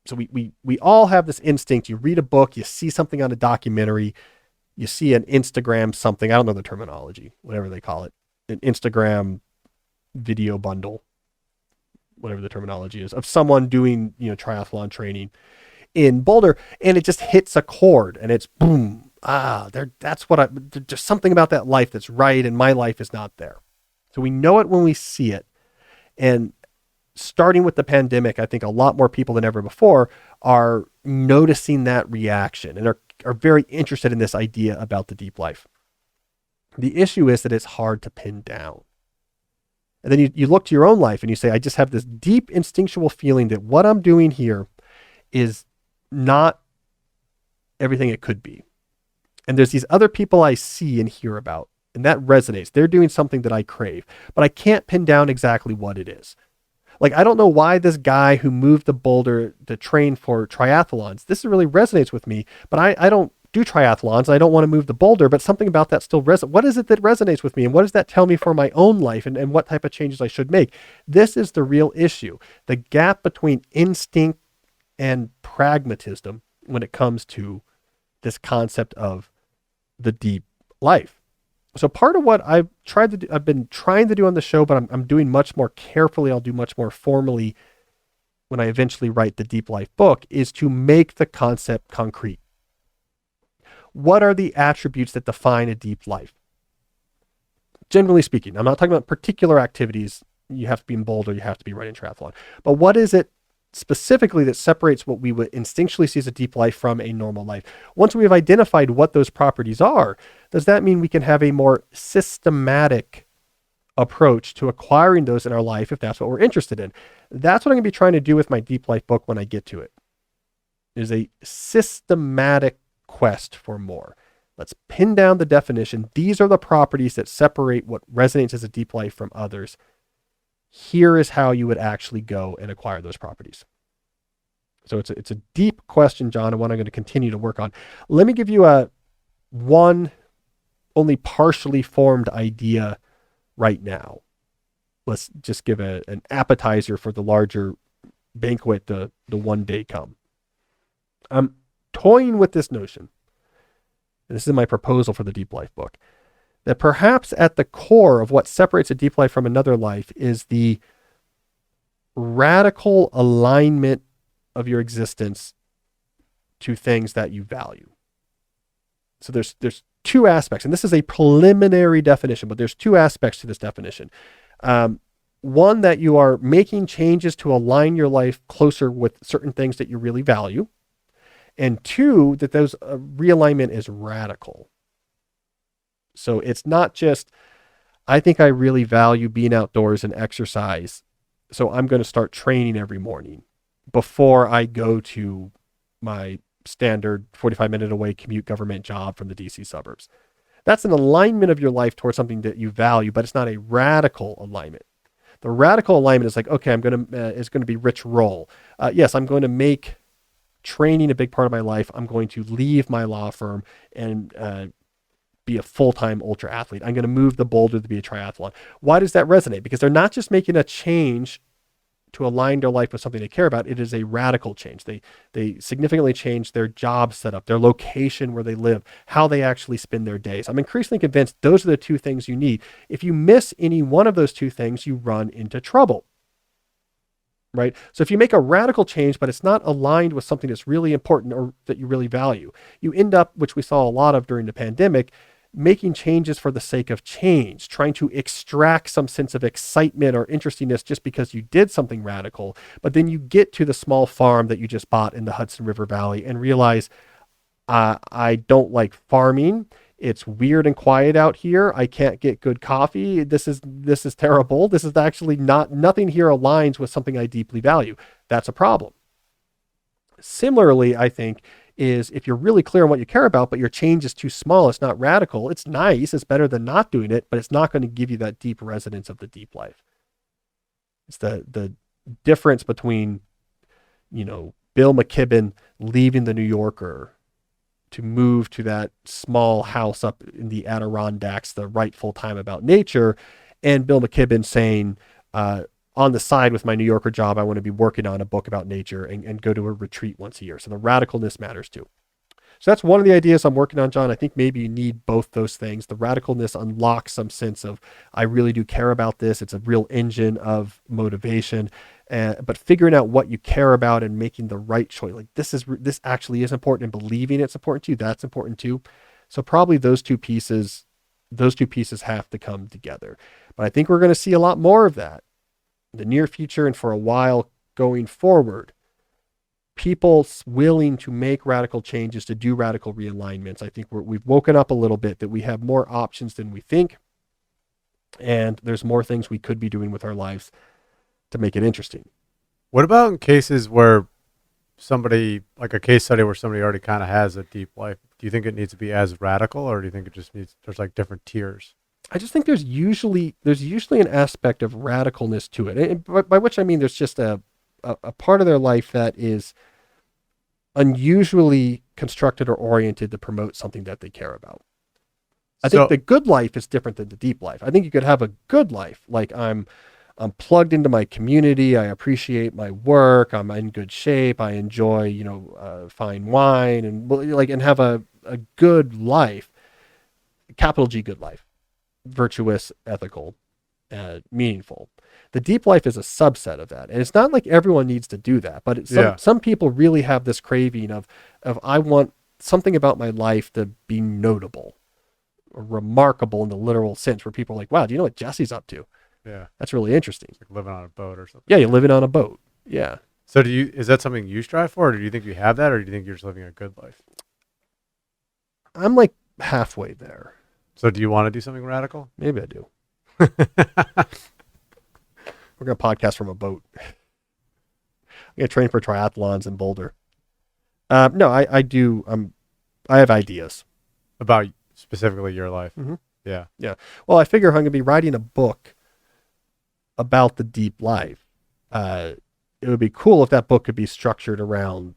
So we all have this instinct. You read a book, you see something on a documentary, you see an Instagram something, I don't know the terminology, whatever they call it, an Instagram video bundle, whatever the terminology is, of someone doing, triathlon training in Boulder, and it just hits a chord and it's boom. There's just something about that life that's right, and my life is not there. So we know it when we see it. And starting with the pandemic, I think a lot more people than ever before are noticing that reaction and are very interested in this idea about the deep life. The issue is that it's hard to pin down. And then you look to your own life and you say, I just have this deep instinctual feeling that what I'm doing here is not everything it could be. And there's these other people I see and hear about, and that resonates. They're doing something that I crave, but I can't pin down exactly what it is. Like, I don't know why this guy who moved to Boulder to train for triathlons, this really resonates with me, but I don't do triathlons. I don't want to move to Boulder, but something about that still resonates. What is it that resonates with me? And what does that tell me for my own life and what type of changes I should make? This is the real issue. The gap between instinct and pragmatism when it comes to this concept of the deep life. So part of what I've been trying to do on the show, but I'm doing much more carefully, I'll do much more formally when I eventually write the Deep Life book, is to make the concept concrete. What are the attributes that define a deep life? Generally speaking, I'm not talking about particular activities. You have to be in Boulder, you have to be running triathlon. But what is it specifically that separates what we would instinctually see as a deep life from a normal life? Once we have identified what those properties are, does that mean we can have a more systematic approach to acquiring those in our life if that's what we're interested in? That's what I'm going to be trying to do with my Deep Life book when I get to it. It is a systematic quest for more. Let's pin down the definition. These are the properties that separate what resonates as a deep life from others. Here is how you would actually go and acquire those properties. So it's a deep question, John, and one I'm going to continue to work on. Let me give you one only partially formed idea right now. Let's just give an appetizer for the larger banquet, the one day come. I'm toying with this notion, and this is my proposal for the Deep Life book, that perhaps at the core of what separates a deep life from another life is the radical alignment of your existence to things that you value. So there's two aspects, and this is a preliminary definition, but there's two aspects to this definition. One, that you are making changes to align your life closer with certain things that you really value. And two, that those realignment is radical. So it's not just, I think I really value being outdoors and exercise, so I'm going to start training every morning before I go to my standard 45-minute away commute government job from the DC suburbs. That's an alignment of your life towards something that you value, but it's not a radical alignment. The radical alignment is like, okay, it's going to be Rich Roll. Yes, I'm going to make training a big part of my life. I'm going to leave my law firm and be a full-time ultra athlete. I'm going to move to Boulder to be a triathlon. Why does that resonate? Because they're not just making a change to align their life with something they care about. It is a radical change. They significantly change their job setup, their location where they live, how they actually spend their days. I'm increasingly convinced those are the two things you need. If you miss any one of those two things, you run into trouble. Right? So if you make a radical change, but it's not aligned with something that's really important or that you really value, you end up, which we saw a lot of during the pandemic, making changes for the sake of change, trying to extract some sense of excitement or interestingness just because you did something radical. But then you get to the small farm that you just bought in the Hudson River Valley and realize, I don't like farming. It's weird and quiet out here. I can't get good coffee. This is terrible. This is actually nothing here aligns with something I deeply value. That's a problem. Similarly, I think, is if you're really clear on what you care about, but your change is too small, it's not radical, it's nice, it's better than not doing it, but it's not going to give you that deep resonance of the deep life. It's the difference between, Bill McKibben leaving the New Yorker to move to that small house up in the Adirondacks, the rightful time about nature, and Bill McKibben saying, on the side with my New Yorker job, I want to be working on a book about nature and go to a retreat once a year. So the radicalness matters too. So that's one of the ideas I'm working on, John. I think maybe you need both those things. The radicalness unlocks some sense of, I really do care about this. It's a real engine of motivation. But figuring out what you care about and making the right choice, like this actually is important, and believing it's important to you, that's important too. So probably those two pieces have to come together. But I think we're going to see a lot more of that in the near future and for a while going forward. People willing to make radical changes, to do radical realignments. I think we've woken up a little bit, that we have more options than we think. And there's more things we could be doing with our lives to make it interesting. What about in cases where somebody, like a case study where somebody already kind of has a deep life? Do you think it needs to be as radical, or do you think it just needs, there's like different tiers? I just think there's usually an aspect of radicalness to it. And by which I mean there's just a part of their life that is unusually constructed or oriented to promote something that they care about. I think the good life is different than the deep life. I think you could have a good life, like I'm plugged into my community. I appreciate my work. I'm in good shape. I enjoy, fine wine and have a good life, capital G, good life, virtuous, ethical, meaningful. The deep life is a subset of that. And it's not like everyone needs to do that, but some people really have this craving of I want something about my life to be notable or remarkable in the literal sense, where people are like, wow, do you know what Jesse's up to? Yeah. That's really interesting. It's like living on a boat or something. Yeah, you're living on a boat. Yeah. So is that something you strive for, or do you think you have that, or do you think you're just living a good life? I'm like halfway there. So do you want to do something radical? Maybe I do. We're going to podcast from a boat. I'm going to train for triathlons in Boulder. No, I do. I have ideas. About specifically your life. Mm-hmm. Yeah. Yeah. Well, I figure if I'm going to be writing a book about the deep life, it would be cool if that book could be structured around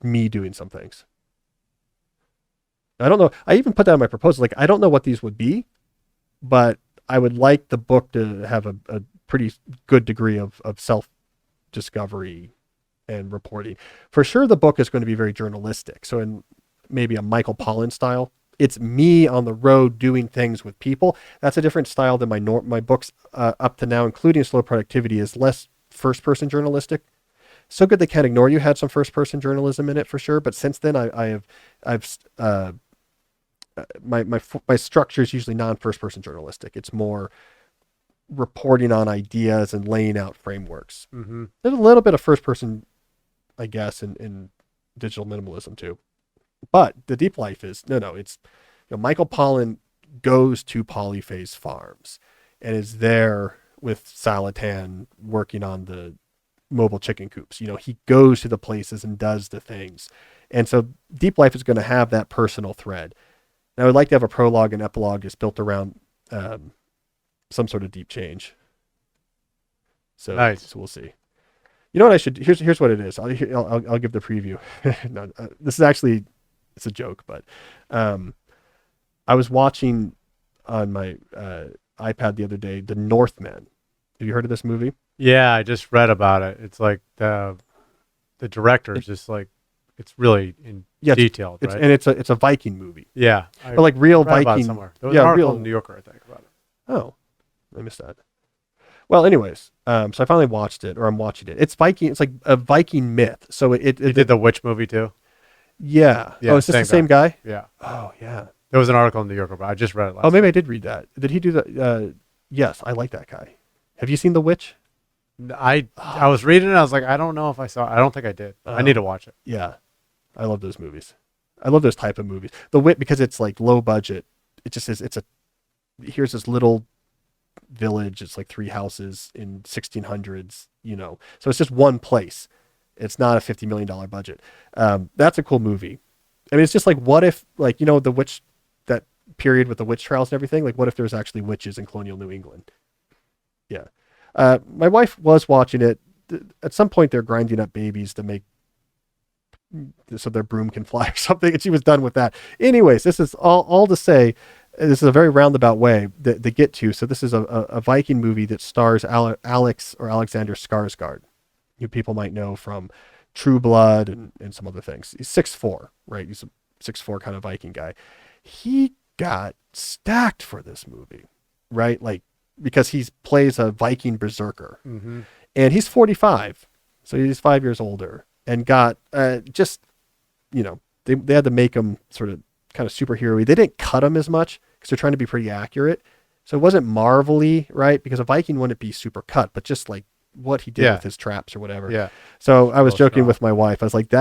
me doing some things. I don't know. I even put that in my proposal. Like, I don't know what these would be, but I would like the book to have a pretty good degree of self-discovery and reporting. For sure, the book is going to be very journalistic. So in maybe a Michael Pollan style, it's me on the road doing things with people. That's a different style than my books up to now, including Slow Productivity, is less first-person journalistic. So Good They Can't Ignore You had some first-person journalism in it for sure, but since then my structure is usually non-first-person journalistic. It's more reporting on ideas and laying out frameworks. Mm-hmm. There's a little bit of first-person, I guess, in digital minimalism too. But the deep life is it's Michael Pollan goes to Polyphase Farms and is there with Salatan working on the mobile chicken coops. He goes to the places and does the things. And so deep life is going to have that personal thread. And I would like to have a prologue and epilogue just built around some sort of deep change. So, nice. So we'll see. You know what I should? Here's what it is. I'll give the preview. No, this is actually, it's a joke, but I was watching on my iPad the other day The Northman. Have you heard of this movie? Yeah, I just read about it. It's like the director is just like, it's really detailed, right? And it's a Viking movie. Yeah, but like real Viking. Somewhere. There was an article in New Yorker, I think, about it. Oh, I missed that. Well, anyways, so I finally watched it, or I'm watching it. It's Viking. It's like a Viking myth. So it did the witch movie too. Yeah. Oh, is this the same guy? Yeah. Oh, yeah. There was an article in New Yorker, but I just read it last. Oh, maybe I did read that. Did he do that? Yes, I like that guy. Have you seen The Witch? I was reading it. I was like, I don't know if I saw it. I don't think I did. I need to watch it. Yeah. I love those movies. I love those type of movies. The Wit, because it's like low budget. It just is. Here's this little village. It's like 3 houses in 1600s, so it's just one place. It's not a $50 million budget. That's a cool movie. I mean, it's just like, what if, like, the witch, that period with the witch trials and everything, like what if there's actually witches in colonial New England? Yeah. My wife was watching it. At some point they're grinding up babies to make so their broom can fly or something. And she was done with that. Anyways, this is all to say, this is a very roundabout way to get to. So this is a Viking movie that stars Alex or Alexander Skarsgård, who people might know from True Blood and some other things. He's 6'4", right? He's a 6'4" kind of Viking guy. He got stacked for this movie, right? Like, because he plays a Viking berserker. Mm-hmm. And he's 45, so he's 5 years older, and got just, they had to make him sort of kind of superhero-y. They didn't cut him as much because they're trying to be pretty accurate. So it wasn't Marvel-y, right? Because a Viking wouldn't be super cut, but just like what he did with his traps or whatever. Yeah. So I was joking with my wife. I was like,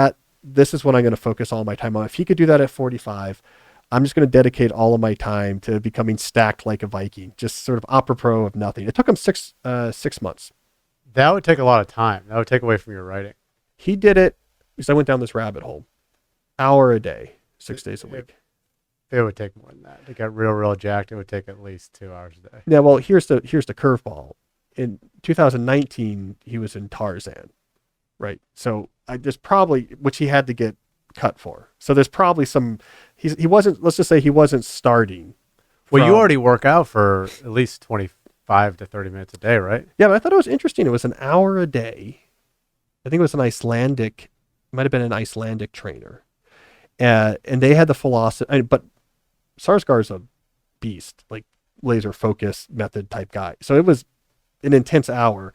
this is what I'm going to focus all my time on. If he could do that at 45, I'm just going to dedicate all of my time to becoming stacked like a Viking, just sort of apropos of nothing. It took him 6 months. That would take a lot of time. That would take away from your writing. He did it because I went down this rabbit hole. Hour a day, 6 days a week. It would take more than that. To get real jacked, it would take at least 2 hours a day. Yeah, well, here's the curveball. In 2019, he was in Tarzan, right? So there's probably, which he had to get cut for. So there's probably some, he wasn't, let's just say he wasn't starting. Well, you already work out for at least 25 to 30 minutes a day, right? Yeah, but I thought it was interesting. It was an hour a day. I think it was might have been an Icelandic trainer. And they had the philosophy, but Sarsgaard's a beast, like laser focus method type guy. So it was an intense hour.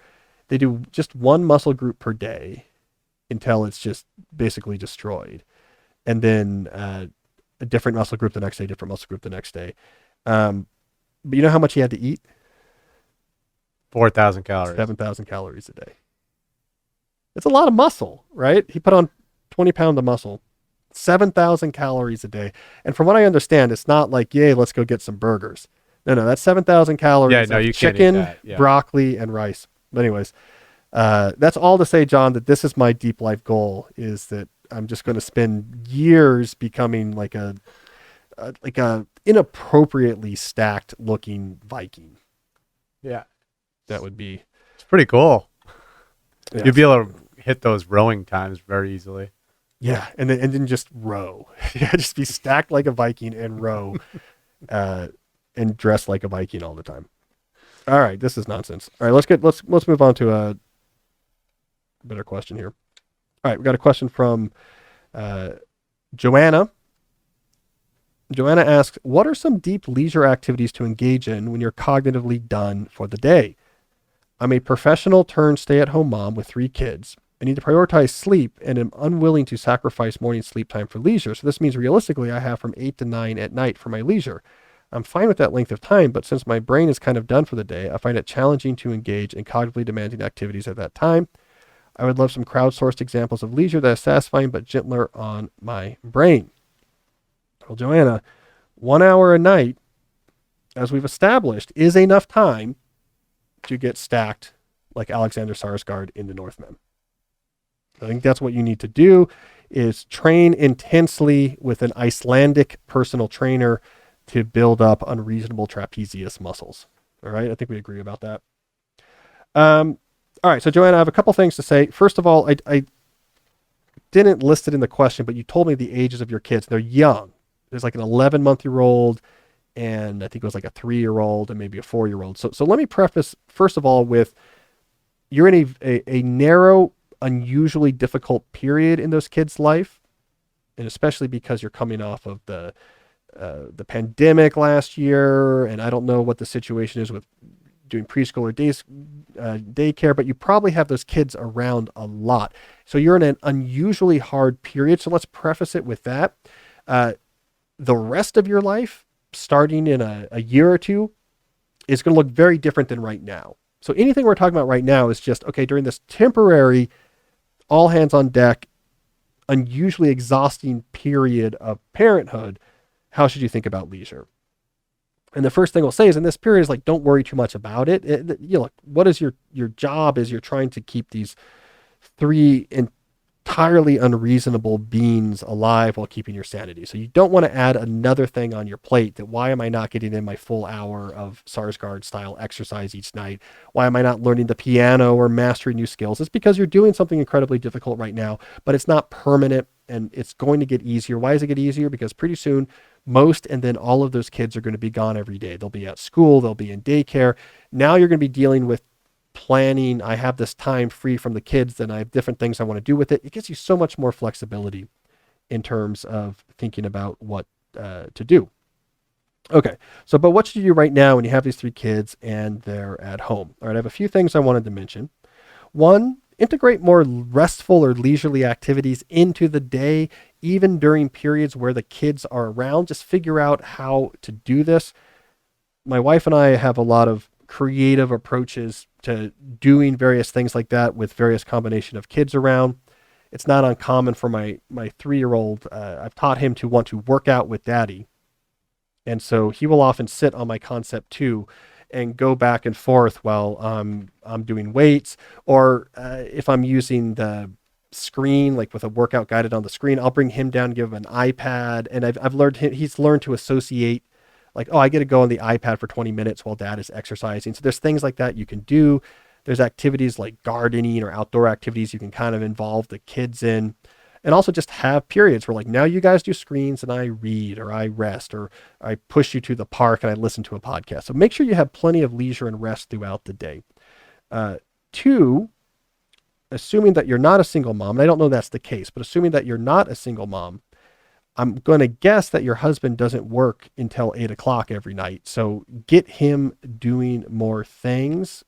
They do just one muscle group per day until it's just basically destroyed. And then a different muscle group the next day, different muscle group the next day. But you know how much he had to eat? 4,000 calories. 7,000 calories a day. It's a lot of muscle, right? He put on 20 pounds of muscle, 7,000 calories a day. And from what I understand, it's not like, yay, let's go get some burgers. No, that's 7,000 calories. Yeah, no, you chicken, can't eat that. Yeah. broccoli, and rice. But anyways, that's all to say, John, that this is my deep life goal, is that I'm just going to spend years becoming like a inappropriately stacked looking Viking. Yeah. That would be. It's pretty cool. Yeah. You'd be able to hit those rowing times very easily. Yeah, and then just row. Yeah, just be stacked like a Viking and row, and dress like a Viking all the time. All right, this is nonsense. All right, let's move on to a better question here. All right, we got a question from Joanna. Joanna asks, what are some deep leisure activities to engage in when you're cognitively done for the day? I'm a professional turned stay-at-home mom with 3 kids. I need to prioritize sleep and am unwilling to sacrifice morning sleep time for leisure. So this means realistically I have from 8 to 9 at night for my leisure. I'm fine with that length of time, but since my brain is kind of done for the day, I find it challenging to engage in cognitively demanding activities at that time. I would love some crowdsourced examples of leisure that is satisfying but gentler on my brain. Well, Joanna, 1 hour a night, as we've established, is enough time to get stacked like Alexander Skarsgård in The Northman. I think that's what you need to do, is train intensely with an Icelandic personal trainer to build up unreasonable trapezius muscles. All right. I think we agree about that. All right. So Joanna, I have a couple things to say. First of all, I didn't list it in the question, but you told me the ages of your kids. They're young. There's like an 11-month-year-old, and I think it was like a 3-year-old and maybe a 4-year-old. So let me preface first of all with, you're in a narrow, unusually difficult period in those kids' life, and especially because you're coming off of the pandemic last year, and I don't know what the situation is with doing preschool or daycare, but you probably have those kids around a lot. So you're in an unusually hard period. So let's preface it with that. The rest of your life, starting in a year or two, is going to look very different than right now. So anything we're talking about right now is just, okay, during this temporary, all hands on deck, unusually exhausting period of parenthood, how should you think about leisure? And the first thing I'll say is, in this period, is like, don't worry too much about it. Look, what is your job is you're trying to keep these 3 entirely unreasonable beings alive while keeping your sanity. So you don't want to add another thing on your plate that why am I not getting in my full hour of Sarsgaard style exercise each night? Why am I not learning the piano or mastering new skills? It's because you're doing something incredibly difficult right now, but it's not permanent and it's going to get easier. Why does it get easier? Because pretty soon most and then all of those kids are going to be gone every day. They'll be at school, they'll be in daycare. Now you're going to be dealing with planning. I have this time free from the kids, then I have different things I want to do with it. It gives you so much more flexibility in terms of thinking about what to do. Okay, so but what should you do right now when you have these 3 kids and they're at home? All right, I have a few things I wanted to mention. One, integrate more restful or leisurely activities into the day, even during periods where the kids are around. Just figure out how to do this. My wife and I have a lot of creative approaches to doing various things like that with various combination of kids around. It's not uncommon for my 3-year-old. I've taught him to want to work out with daddy. And so he will often sit on my concept 2 and go back and forth while I'm doing weights, or if I'm using the screen, like with a workout guided on the screen, I'll bring him down and give him an iPad. And I've learned he's learned to associate, like, oh, I get to go on the iPad for 20 minutes while dad is exercising. So there's things like that you can do. There's activities like gardening or outdoor activities you can kind of involve the kids in. And also just have periods where, like, now you guys do screens and I read or I rest, or I push you to the park and I listen to a podcast. So make sure you have plenty of leisure and rest throughout the day. 2, assuming that you're not a single mom, and I don't know that's the case, but assuming that you're not a single mom, I'm going to guess that your husband doesn't work until 8 o'clock every night. So get him doing more things,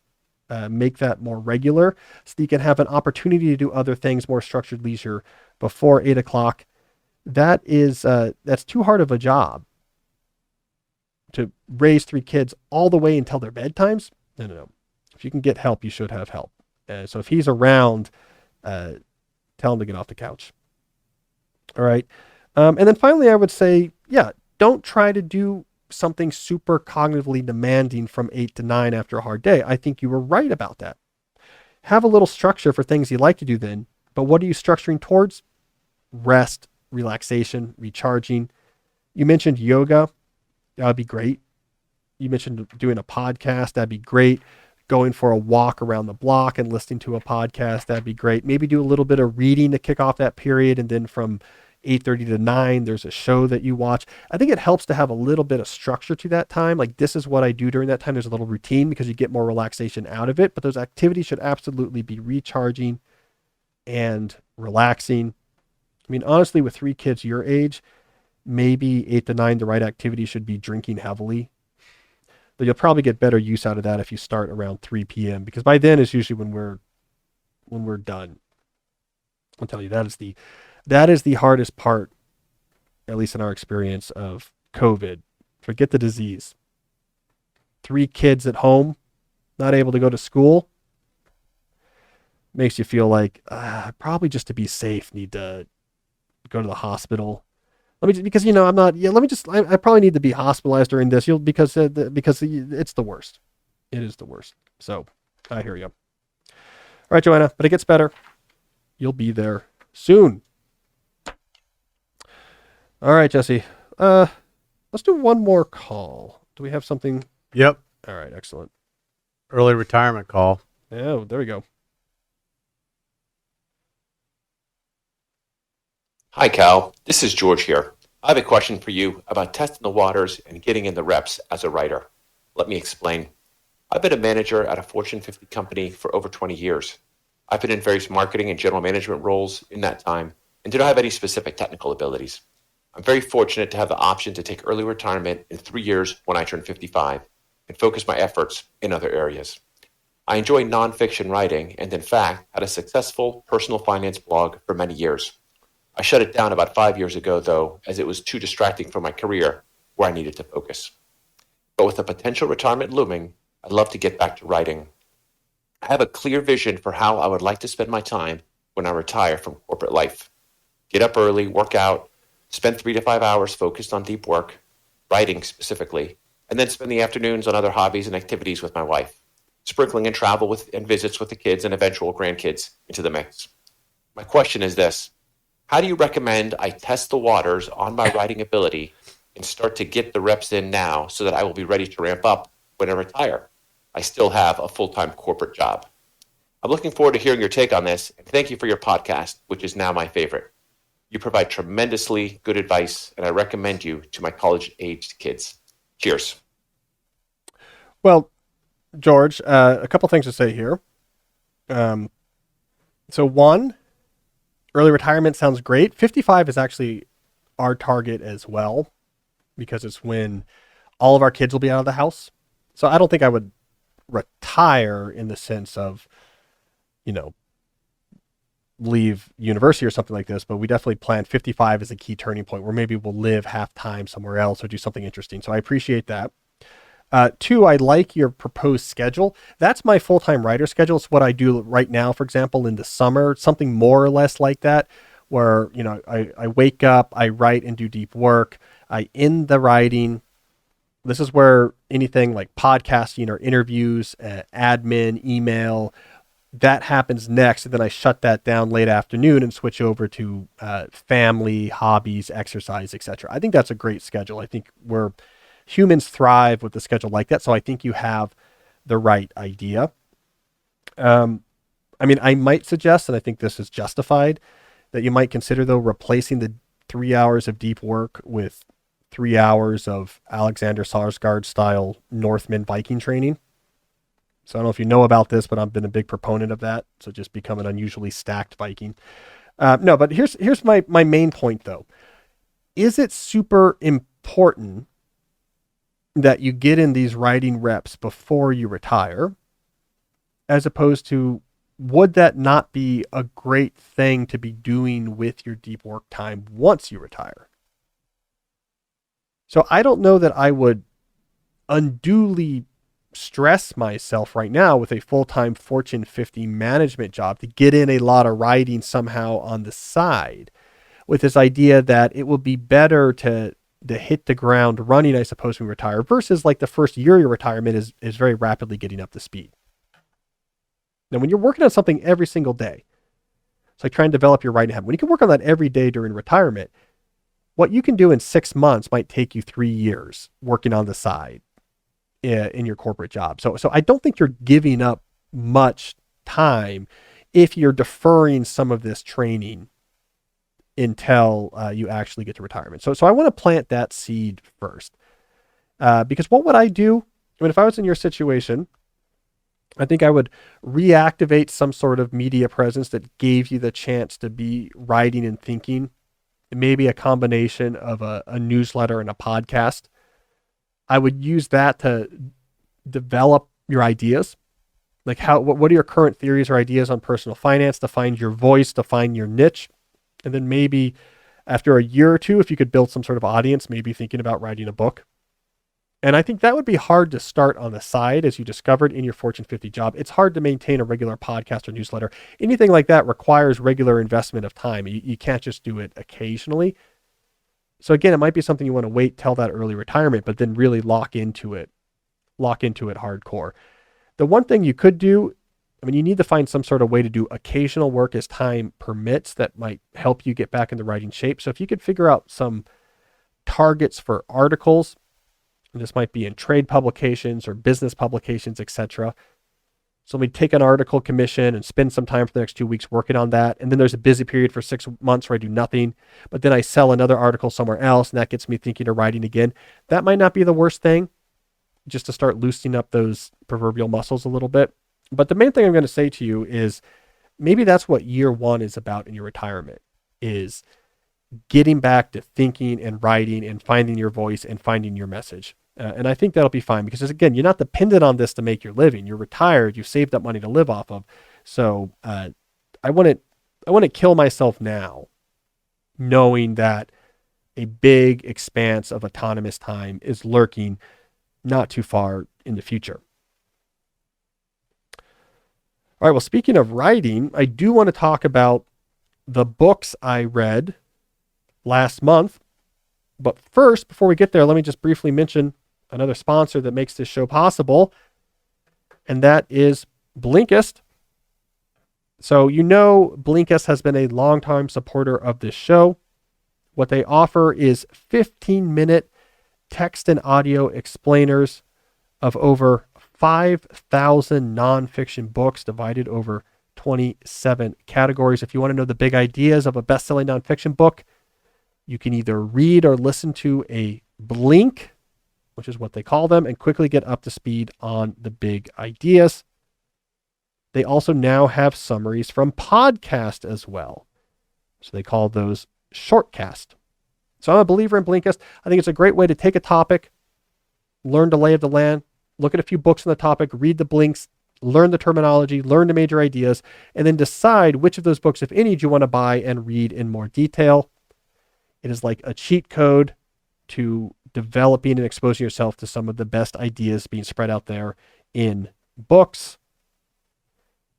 make that more regular so you can have an opportunity to do other things, more structured leisure before 8 o'clock. That's too hard of a job to raise 3 kids all the way until their bedtimes. No. If you can get help, you should have help. So if he's around, tell him to get off the couch. All right. And then finally, I would say, don't try to do something super cognitively demanding from 8 to 9 after a hard day. I think you were right about that. Have a little structure for things you like to do then, but what are you structuring towards? Rest, relaxation, recharging. You mentioned yoga. That would be great. You mentioned doing a podcast. That'd be great. Going for a walk around the block and listening to a podcast. That'd be great. Maybe do a little bit of reading to kick off that period. And then from 8:30 to 9, there's a show that you watch. I think it helps to have a little bit of structure to that time. Like, this is what I do during that time. There's a little routine because you get more relaxation out of it. But those activities should absolutely be recharging and relaxing. I mean, honestly, with 3 kids your age, maybe 8 to 9, the right activity should be drinking heavily. But you'll probably get better use out of that if you start around 3 p.m. because by then is usually when we're done. I'll tell you, that is the hardest part, at least in our experience of COVID. Forget the disease. 3 kids at home, not able to go to school, makes you feel like probably just to be safe need to go to the hospital. Because I'm not. Yeah, I probably need to be hospitalized during this. Because it's the worst. It is the worst. So I hear you. All right, Joanna, but it gets better. You'll be there soon. All right, Jesse. Let's do one more call. Do we have something? Yep. All right, excellent. Early retirement call. Oh, there we go. Hi, Cal. This is George here. I have a question for you about testing the waters and getting in the reps as a writer. Let me explain. I've been a manager at a Fortune 50 company for over 20 years. I've been in various marketing and general management roles in that time and do not have any specific technical abilities. I'm very fortunate to have the option to take early retirement in 3 years when I turn 55 and focus my efforts in other areas. I enjoy nonfiction writing and, in fact, had a successful personal finance blog for many years. I shut it down about 5 years ago, though, as it was too distracting from my career where I needed to focus. But with a potential retirement looming, I'd love to get back to writing. I have a clear vision for how I would like to spend my time when I retire from corporate life. Get up early, work out, spend 3 to 5 hours focused on deep work, writing specifically, and then spend the afternoons on other hobbies and activities with my wife, sprinkling in travel and visits with the kids and eventual grandkids into the mix. My question is this: how do you recommend I test the waters on my writing ability and start to get the reps in now so that I will be ready to ramp up when I retire? I still have a full-time corporate job. I'm looking forward to hearing your take on this, and thank you for your podcast, which is now my favorite. You provide tremendously good advice, and I recommend you to my college-aged kids. Cheers. Well, George, a couple things to say here. So one, early retirement sounds great. 55 is actually our target as well, because it's when all of our kids will be out of the house. So I don't think I would retire in the sense of, leave university or something like this, but we definitely plan 55 as a key turning point where maybe we'll live half time somewhere else or do something interesting. So I appreciate that. Two, I like your proposed schedule. That's my full-time writer schedule. It's what I do right now, for example, in the summer, something more or less like that, where, I wake up, I write and do deep work. I end the writing. This is where anything like podcasting or interviews, admin, email, that happens next. And then I shut that down late afternoon and switch over to family, hobbies, exercise, etc. I think that's a great schedule. I think humans thrive with the schedule like that. So I think you have the right idea. I might suggest, and I think this is justified, that you might consider, though, replacing the 3 hours of deep work with 3 hours of Alexander Sarsgaard style Northman Viking training. So I don't know if you know about this, but I've been a big proponent of that. So just become an unusually stacked Viking. No, but here's my main point, though. Is it super important that you get in these writing reps before you retire, as opposed to, would that not be a great thing to be doing with your deep work time once you retire? So I don't know that I would unduly stress myself right now with a full-time Fortune 50 management job to get in a lot of writing somehow on the side, with this idea that it will be better to hit the ground running, I suppose, when we retire, versus like the first year of your retirement is very rapidly getting up to speed. Now, when you're working on something every single day, it's like trying to develop your writing habit. When you can work on that every day during retirement, what you can do in 6 months might take you 3 years working on the side in your corporate job. So I don't think you're giving up much time if you're deferring some of this training until you actually get to retirement. So I want to plant that seed first, because what would I do? If I was in your situation, I think I would reactivate some sort of media presence that gave you the chance to be writing and thinking, maybe a combination of a newsletter and a podcast. I would use that to develop your ideas. Like what are your current theories or ideas on personal finance, to find your voice, to find your niche. And then maybe after a year or two, if you could build some sort of audience, maybe thinking about writing a book. And I think that would be hard to start on the side, as you discovered in your Fortune 50 job. It's hard to maintain a regular podcast or newsletter. Anything like that requires regular investment of time. You can't just do it occasionally. So again, it might be something you want to wait till that early retirement, but then really lock into it hardcore. The one thing you could do, you need to find some sort of way to do occasional work as time permits that might help you get back in the writing shape. So if you could figure out some targets for articles, this might be in trade publications or business publications, etc. So we take an article commission and spend some time for the next 2 weeks working on that. And then there's a busy period for 6 months where I do nothing, but then I sell another article somewhere else, and that gets me thinking of writing again. That might not be the worst thing, just to start loosening up those proverbial muscles a little bit. But the main thing I'm going to say to you is, maybe that's what year one is about in your retirement, is getting back to thinking and writing and finding your voice and finding your message. And I think that'll be fine, because again, you're not dependent on this to make your living. You're retired. You've saved up money to live off of. So I wouldn't kill myself now, knowing that a big expanse of autonomous time is lurking not too far in the future. All right. Well, speaking of writing, I do want to talk about the books I read last month. But first, before we get there, let me just briefly mention another sponsor that makes this show possible, and that is Blinkist. So Blinkist has been a longtime supporter of this show. What they offer is 15-minute text and audio explainers of over 5,000 nonfiction books divided over 27 categories. If you want to know the big ideas of a best-selling nonfiction book, you can either read or listen to a blink, which is what they call them, and quickly get up to speed on the big ideas. They also now have summaries from podcast as well. So they call those shortcast. So I'm a believer in Blinkist. I think it's a great way to take a topic, learn the lay of the land, look at a few books on the topic, read the blinks, learn the terminology, learn the major ideas, and then decide which of those books, if any, do you want to buy and read in more detail. It is like a cheat code to developing and exposing yourself to some of the best ideas being spread out there in books.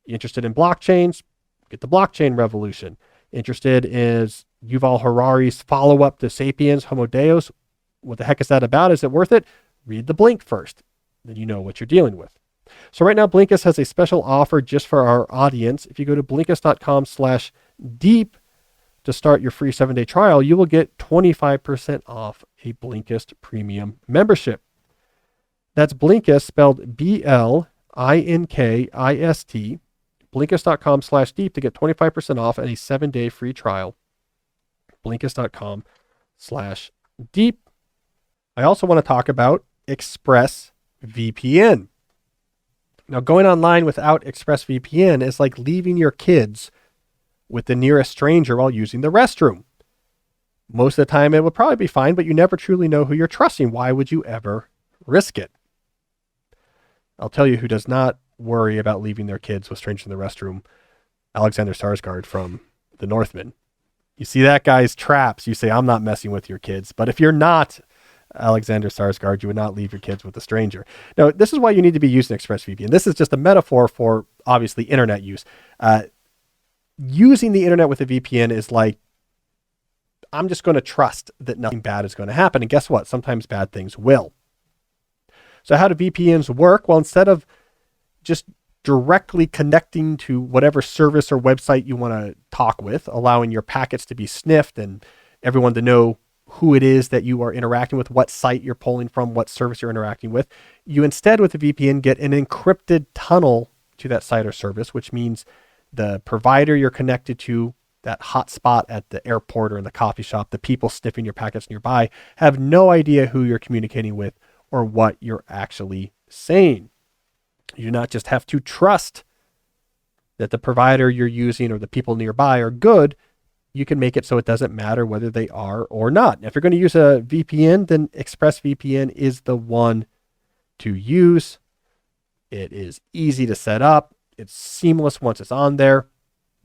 Interested in blockchains? Get the Blockchain Revolution. Interested is Yuval Harari's follow-up to Sapiens, Homo Deus? What the heck is that about? Is it worth it? Read the Blink first. Then you know what you're dealing with. So right now, Blinkist has a special offer just for our audience. If you go to Blinkist.com/deep to start your free 7-day trial, you will get 25% off a Blinkist premium membership. That's Blinkist, spelled Blinkist, Blinkist.com/deep to get 25% off and a 7-day free trial. Blinkist.com/deep. I also want to talk about ExpressVPN. Now, going online without ExpressVPN is like leaving your kids with the nearest stranger while using the restroom. Most of the time it will probably be fine, but you never truly know who you're trusting. Why would you ever risk it? I'll tell you who does not worry about leaving their kids with strangers in the restroom. Alexander Skarsgård from The Northman. You see that guy's traps, you say, I'm not messing with your kids. But if you're not Alexander Skarsgård, you would not leave your kids with a stranger. Now, this is why you need to be using ExpressVPN. This is just a metaphor for, obviously, internet use. Using the internet with a VPN is like, I'm just going to trust that nothing bad is going to happen. And guess what? Sometimes bad things will. So how do VPNs work? Well, instead of just directly connecting to whatever service or website you want to talk with, allowing your packets to be sniffed and everyone to know who it is that you are interacting with, what site you're pulling from, what service you're interacting with, you instead with a VPN get an encrypted tunnel to that site or service, which means the provider you're connected to, that hotspot at the airport or in the coffee shop, the people sniffing your packets nearby have no idea who you're communicating with or what you're actually saying. You do not just have to trust that the provider you're using or the people nearby are good. You can make it so it doesn't matter whether they are or not. If you're going to use a VPN, then ExpressVPN is the one to use. It is easy to set up. It's seamless once it's on there.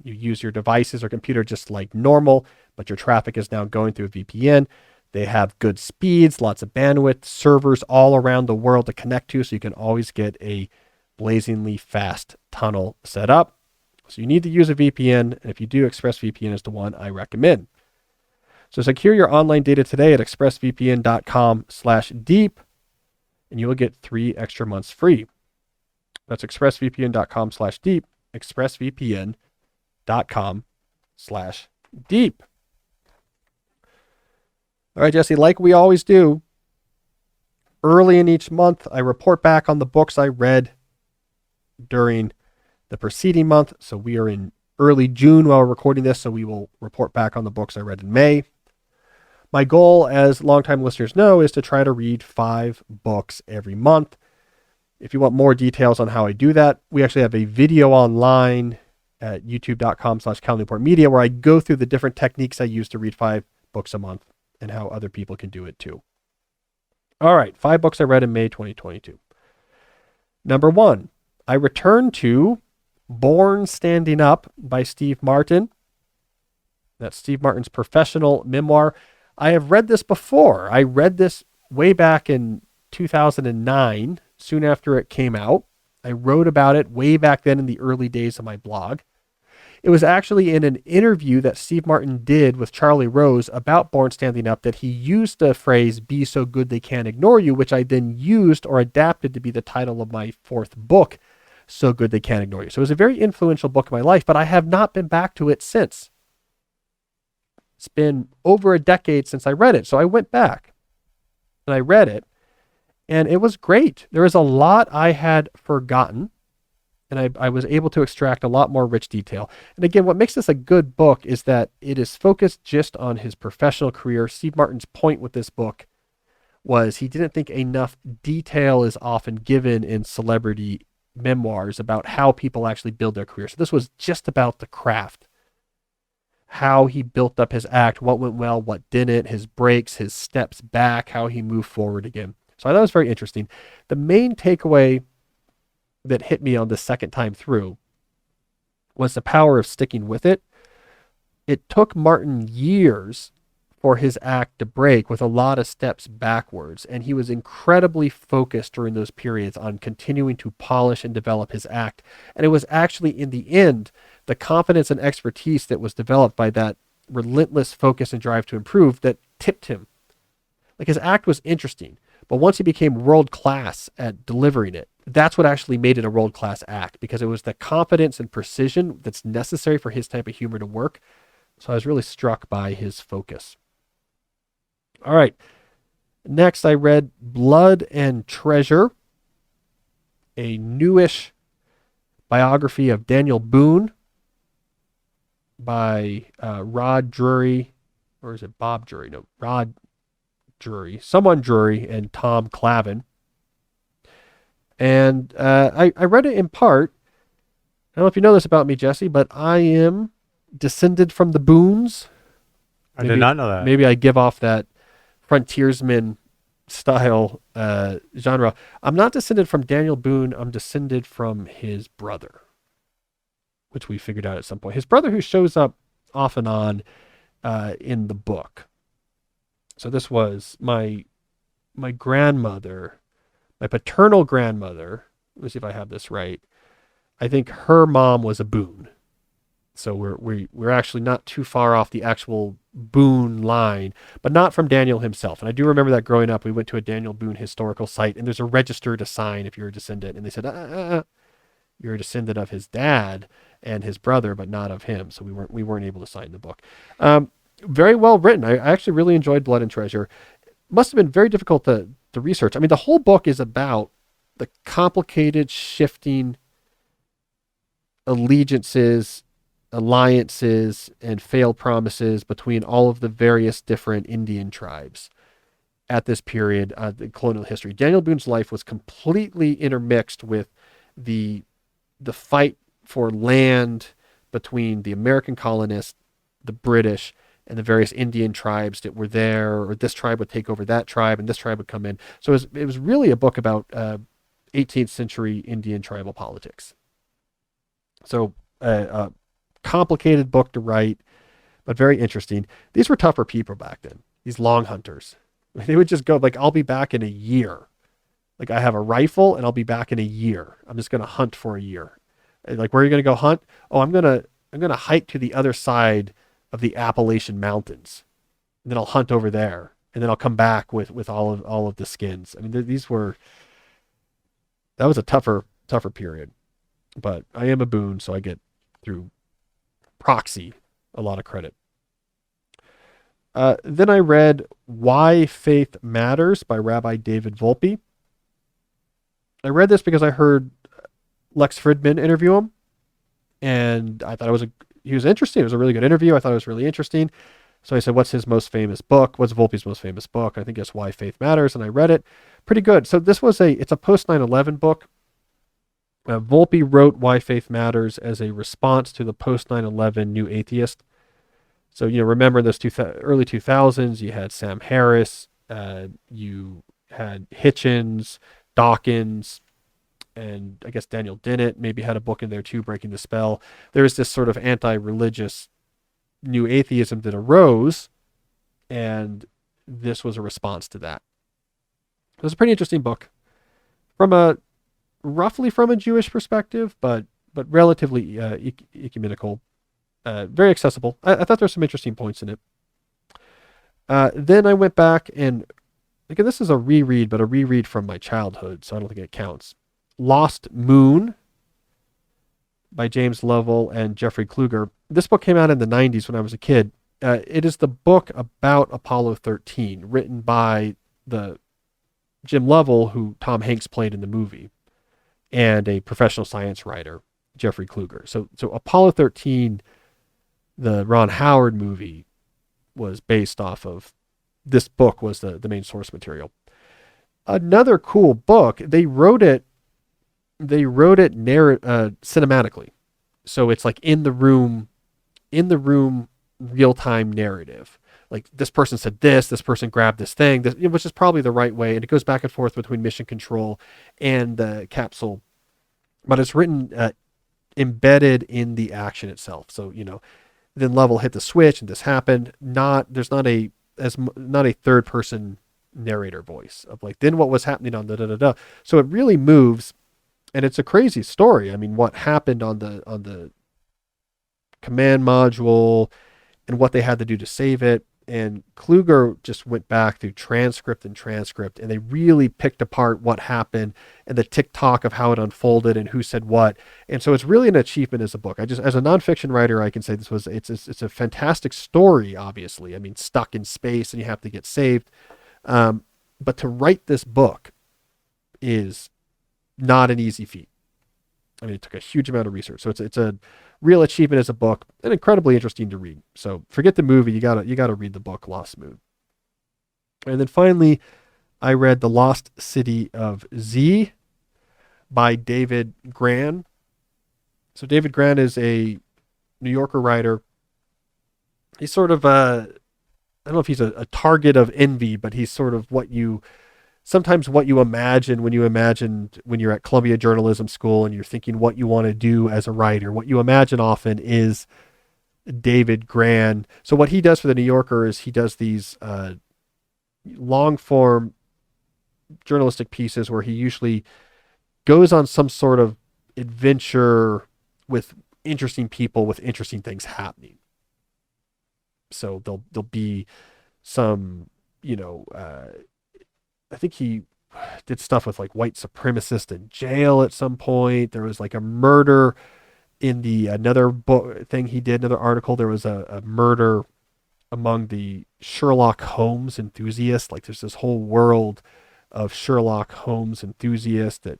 You use your devices or computer just like normal, but your traffic is now going through a VPN. They have good speeds, lots of bandwidth, servers all around the world to connect to, so you can always get a blazingly fast tunnel set up. So you need to use a VPN, and if you do, ExpressVPN is the one I recommend. So secure your online data today at expressvpn.com/deep, and you will get 3 extra months free. That's expressvpn.com/deep, expressvpn.com/deep. All right, Jesse, like we always do, early in each month, I report back on the books I read during the preceding month. So we are in early June while we're recording this, so we will report back on the books I read in May. My goal, as longtime listeners know, is to try to read 5 books every month. If you want more details on how I do that, we actually have a video online at youtube.com/Cal Newport Media where I go through the different techniques I use to read 5 books a month and how other people can do it too. All right, 5 books I read in May 2022. Number 1, I returned to Born Standing Up by Steve Martin. That's Steve Martin's professional memoir. I have read this before. I read this way back in 2009, soon after it came out. I wrote about it way back then in the early days of my blog. It was actually in an interview that Steve Martin did with Charlie Rose about Born Standing Up that he used the phrase, "be so good they can't ignore you," which I then used or adapted to be the title of my 4th book, so good they can't ignore you. So it was a very influential book in my life, but I have not been back to it since. It's been over a decade since I read it. So I went back and I read it, and it was great. There was a lot I had forgotten, and I was able to extract a lot more rich detail. And again, what makes this a good book is that it is focused just on his professional career. Steve Martin's point with this book was he didn't think enough detail is often given in celebrity memoirs about how people actually build their career. So this was just about the craft, how he built up his act, what went well, what didn't, his breaks, his steps back, how he moved forward again. So I thought it was very interesting. The main takeaway that hit me on the second time through was the power of sticking with it. It took Martin years for his act to break with a lot of steps backwards, and he was incredibly focused during those periods on continuing to polish and develop his act. And it was actually in the end the confidence and expertise that was developed by that relentless focus and drive to improve that tipped him. Like, his act was interesting, but once he became world class at delivering it, that's what actually made it a world class act, because it was the confidence and precision that's necessary for his type of humor to work. So I was really struck by his focus. All right. Next, I read Blood and Treasure, a newish biography of Daniel Boone by Rod Drury, or is it Bob Drury? No, Rod Drury, someone Drury, and Tom Clavin. And I read it in part. I don't know if you know this about me, Jesse, but I am descended from the Boones. I did not know that. Maybe I give off that frontiersman style genre. I'm not descended from Daniel Boone. I'm descended from his brother, which we figured out at some point. His brother, who shows up off and on in the book. So this was my grandmother, my paternal grandmother. Let me see if I have this right. I think her mom was a Boone. So we're actually not too far off the actual Boone line, but not from Daniel himself. And I do remember that growing up, we went to a Daniel Boone historical site, and there's a register to sign if you're a descendant. And they said, you're a descendant of his dad and his brother, but not of him. So we weren't able to sign the book. Very well written. I actually really enjoyed Blood and Treasure. Must have been very difficult to research. I mean, the whole book is about the complicated, shifting allegiances, alliances, and failed promises between all of the various different Indian tribes at this period of the colonial history. Daniel Boone's life was completely intermixed with the fight for land between the American colonists, the British, and the various Indian tribes that were there, or this tribe would take over that tribe, and this tribe would come in. So it was really a book about 18th century Indian tribal politics. So a complicated book to write, but very interesting. These were tougher people back then, these long hunters. They would just go, like, I'll be back in a year. Like, I have a rifle, and I'll be back in a year. I'm just going to hunt for a year. Like, where are you going to go hunt? Oh, I'm going to hike to the other side of the Appalachian Mountains, and then I'll hunt over there, and then I'll come back with all of the skins. I mean, that was a tougher period, but I am a Boone, so I get through proxy a lot of credit. Then I read Why Faith Matters by Rabbi David Volpe. I read this because I heard Lex Fridman interview him, and I thought he was interesting. It was a really good interview. I thought it was really interesting. So I said, what's his most famous book? What's Volpe's most famous book? I think it's Why Faith Matters. And I read it. Pretty good. So this was it's a post 9/11 book. Volpe wrote Why Faith Matters as a response to the post 9/11 New Atheist. So, remember those early 2000s, you had Sam Harris, you had Hitchens, Dawkins, and I guess Daniel Dennett maybe had a book in there too, Breaking the Spell. There's this sort of anti-religious new atheism that arose, and this was a response to that. It was a pretty interesting book roughly from a Jewish perspective, but relatively ecumenical, very accessible. I thought there were some interesting points in it. Then I went back and, again, this is a reread, but a reread from my childhood, so I don't think it counts. Lost Moon by James Lovell and Jeffrey Kluger. This book came out in the 90s when I was a kid. It is the book about Apollo 13, written by the Jim Lovell, who Tom Hanks played in the movie, and a professional science writer, Jeffrey Kluger. So Apollo 13, the Ron Howard movie, was based off of this book, was the main source material. Another cool book, they wrote it cinematically. So it's like in the room real-time narrative. Like this person said this person grabbed this thing, which is probably the right way. And it goes back and forth between mission control and the capsule, but it's written embedded in the action itself. So, then Lovell hit the switch and this happened. There's not a third person narrator voice of like, then what was happening on da. So it really moves, and it's a crazy story. I mean, what happened on the command module and what they had to do to save it. And Kluger just went back through transcript, and they really picked apart what happened and the tick-tock of how it unfolded and who said what. And so it's really an achievement as a book. As a nonfiction writer, I can say it's a fantastic story, obviously. I mean, stuck in space and you have to get saved. But to write this book is not an easy feat. I mean, it took a huge amount of research. So it's a real achievement as a book, and incredibly interesting to read. So forget the movie. You gotta read the book, Lost Moon. And then finally, I read The Lost City of Z by David Grann. So David Grann is a New Yorker writer. He's sort of I don't know if he's a target of envy, but he's sort of what you imagine when you're at Columbia Journalism School and you're thinking what you want to do as a writer. What you imagine often is David Grann. So what he does for the New Yorker is he does these long form journalistic pieces where he usually goes on some sort of adventure with interesting people with interesting things happening. So there'll be some, I think he did stuff with like white supremacists in jail at some point. There was like a murder in another book thing he did, another article. There was a murder among the Sherlock Holmes enthusiasts. Like there's this whole world of Sherlock Holmes enthusiasts that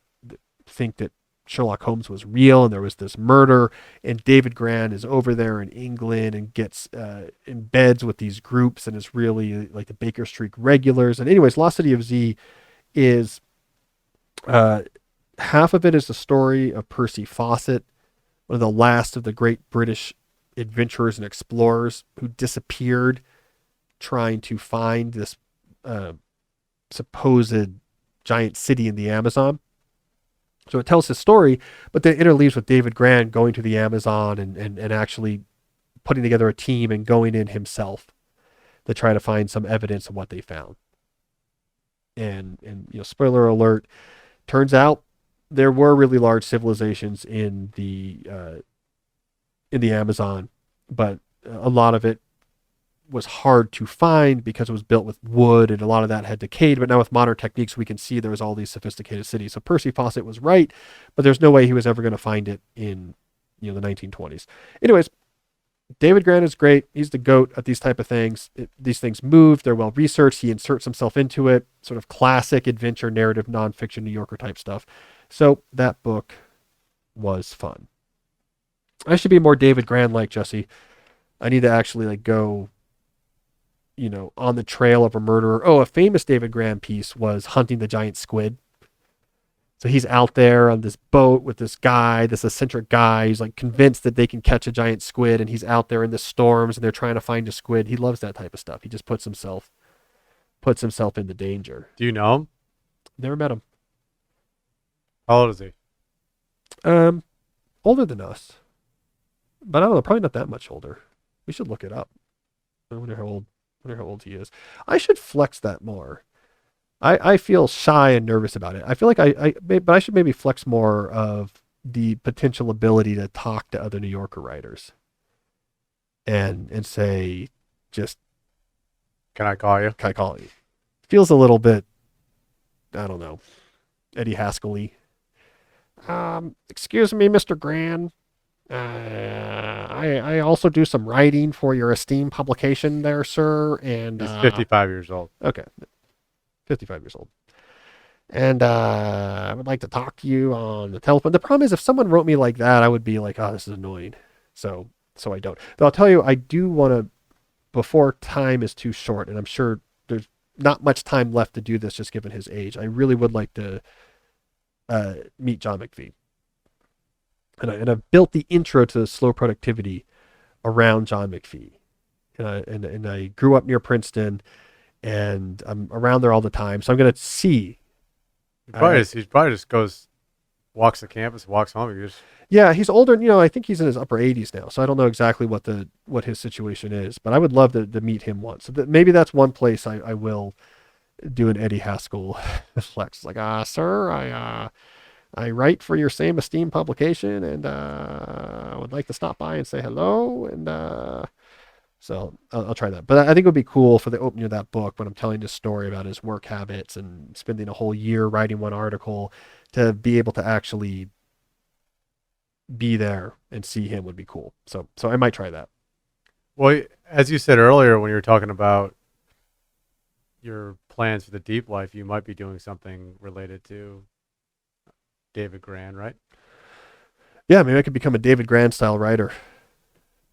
think that Sherlock Holmes was real, and there was this murder, and David Grann is over there in England and gets embeds with these groups and is really like the Baker Street regulars. And anyways, Lost City of Z is half of it is the story of Percy Fawcett, one of the last of the great British adventurers and explorers who disappeared trying to find this supposed giant city in the Amazon. So it tells his story, but then interleaves with David Grann going to the Amazon and actually putting together a team and going in himself to try to find some evidence of what they found. And spoiler alert, turns out there were really large civilizations in the Amazon, but a lot of it was hard to find because it was built with wood and a lot of that had decayed. But now with modern techniques, we can see there was all these sophisticated cities. So Percy Fawcett was right, but there's no way he was ever going to find it in the 1920s. Anyways, David Grann is great. He's the GOAT at these type of things. These things move. They're well researched. He inserts himself into it. Sort of classic adventure narrative, nonfiction New Yorker type stuff. So that book was fun. I should be more David Grann like, Jesse. I need to actually go on the trail of a murderer. Oh, a famous David Grann piece was Hunting the Giant Squid. So he's out there on this boat with this guy, this eccentric guy. He's like convinced that they can catch a giant squid, and he's out there in the storms and they're trying to find a squid. He loves that type of stuff. He just puts himself into danger. Do you know him? Never met him. How old is he? Older than us. But I don't know, probably not that much older. We should look it up. I wonder how old he is. I should flex that more. I feel shy and nervous about it. I feel like but I should maybe flex more of the potential ability to talk to other New Yorker writers and say, just, can I call you? Can I call you? Feels a little bit, I don't know, Eddie Haskell-y. Excuse me, Mr. Grann. I also do some writing for your esteemed publication there, sir. And He's 55 years old. okay, 55 years old. And I would like to talk to you on the telephone. The problem is, if someone wrote me like that, I would be like, oh, this is annoying. So I don't. Though I'll tell you, I do want to, before time is too short, and I'm sure there's not much time left to do this, just given his age. I really would like to meet John McPhee. And I've built the intro to Slow Productivity around John McPhee. And I grew up near Princeton, and I'm around there all the time. So I'm going to see. He probably just goes, walks the campus, walks home. Yeah, he's older. I think he's in his upper 80s now. So I don't know exactly what his situation is. But I would love to meet him once. So maybe that's one place I will do an Eddie Haskell flex. Like, sir, I write for your same esteemed publication, and I would like to stop by and say hello. And so I'll try that. But I think it would be cool for the opening of that book, when I'm telling this story about his work habits and spending a whole year writing one article, to be able to actually be there and see him would be cool. So I might try that. Well, as you said earlier, when you were talking about your plans for the deep life, you might be doing something related to David Grand, right? Yeah, maybe I could become a David Grand style writer.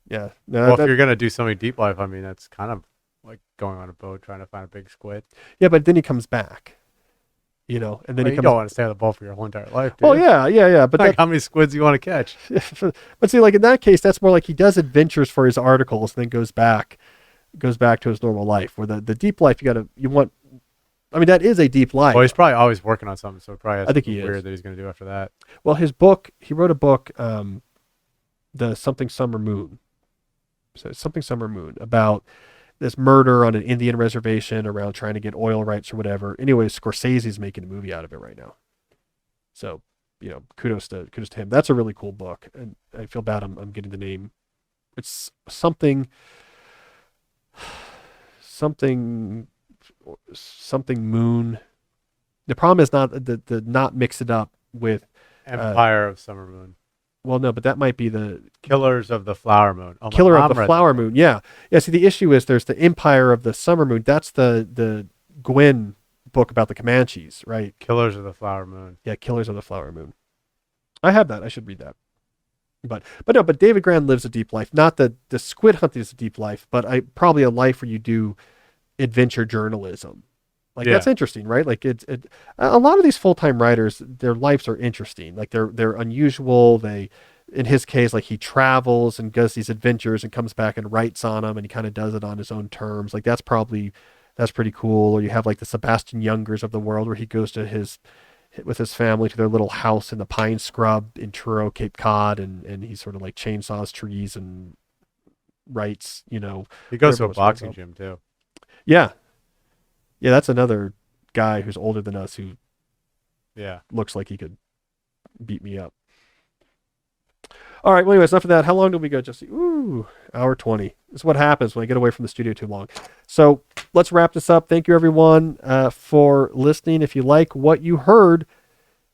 Yeah. No, Well, if you're going to do something deep life, I mean, that's kind of like going on a boat trying to find a big squid. Yeah, but then he comes back, and then Well, he you comes. don't want to stay on the boat for your whole entire life, do Well, you? yeah. But Like, how many squids do you want to catch? but see, like in that case, that's more like he does adventures for his articles and then goes back to his normal life. Where the deep life, you want. I mean, that is a deep life. Well, he's probably always working on something, so it probably has I think something he weird is. that he's going to do after that. Well, he wrote a book, the Something Summer Moon. So Something Summer Moon, about this murder on an Indian reservation around trying to get oil rights or whatever. Anyway, Scorsese's making a movie out of it right now. So, kudos to him. That's a really cool book, and I feel bad I'm getting the name. It's something Moon. The problem is not the not mix it up with Empire of Summer Moon. well, no, but that might be the Killers of the Flower Moon. Oh, my Killer of mom the read Flower that. Moon. Yeah. See, the issue is there's the Empire of the Summer Moon. That's the Gwyn book about the Comanches, right? Killers of the Flower Moon. Yeah, Killers of the Flower Moon. I have that. I should read that. But David Grand lives a deep life. Not the squid hunting is a deep life, but probably a life where you do adventure journalism. Like Yeah. that's interesting, right? Like a lot of these full-time writers, their lives are interesting. Like they're unusual. In his case, like he travels and goes these adventures and comes back and writes on them, and he kind of does it on his own terms. Like that's pretty cool. Or you have like the Sebastian Youngers of the world, where he goes with his family to their little house in the pine scrub in Truro, Cape Cod, and he sort of like chainsaws trees and writes, He goes to whatever a was going boxing on. gym, too. Yeah. Yeah, that's another guy who's older than us who Yeah. looks like he could beat me up. All right, well, anyways, enough of that. How long did we go, Jesse? Ooh, hour 20. This is what happens when I get away from the studio too long. So let's wrap this up. Thank you, everyone, for listening. If you like what you heard,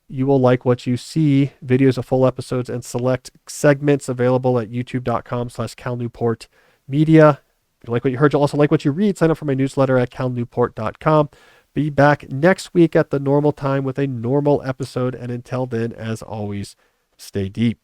you will like what you see. Videos of full episodes and select segments available at youtube.com/Cal Newport Media. If you like what you heard, you'll also like what you read. Sign up for my newsletter at calnewport.com. Be back next week at the normal time with a normal episode. And until then, as always, stay deep.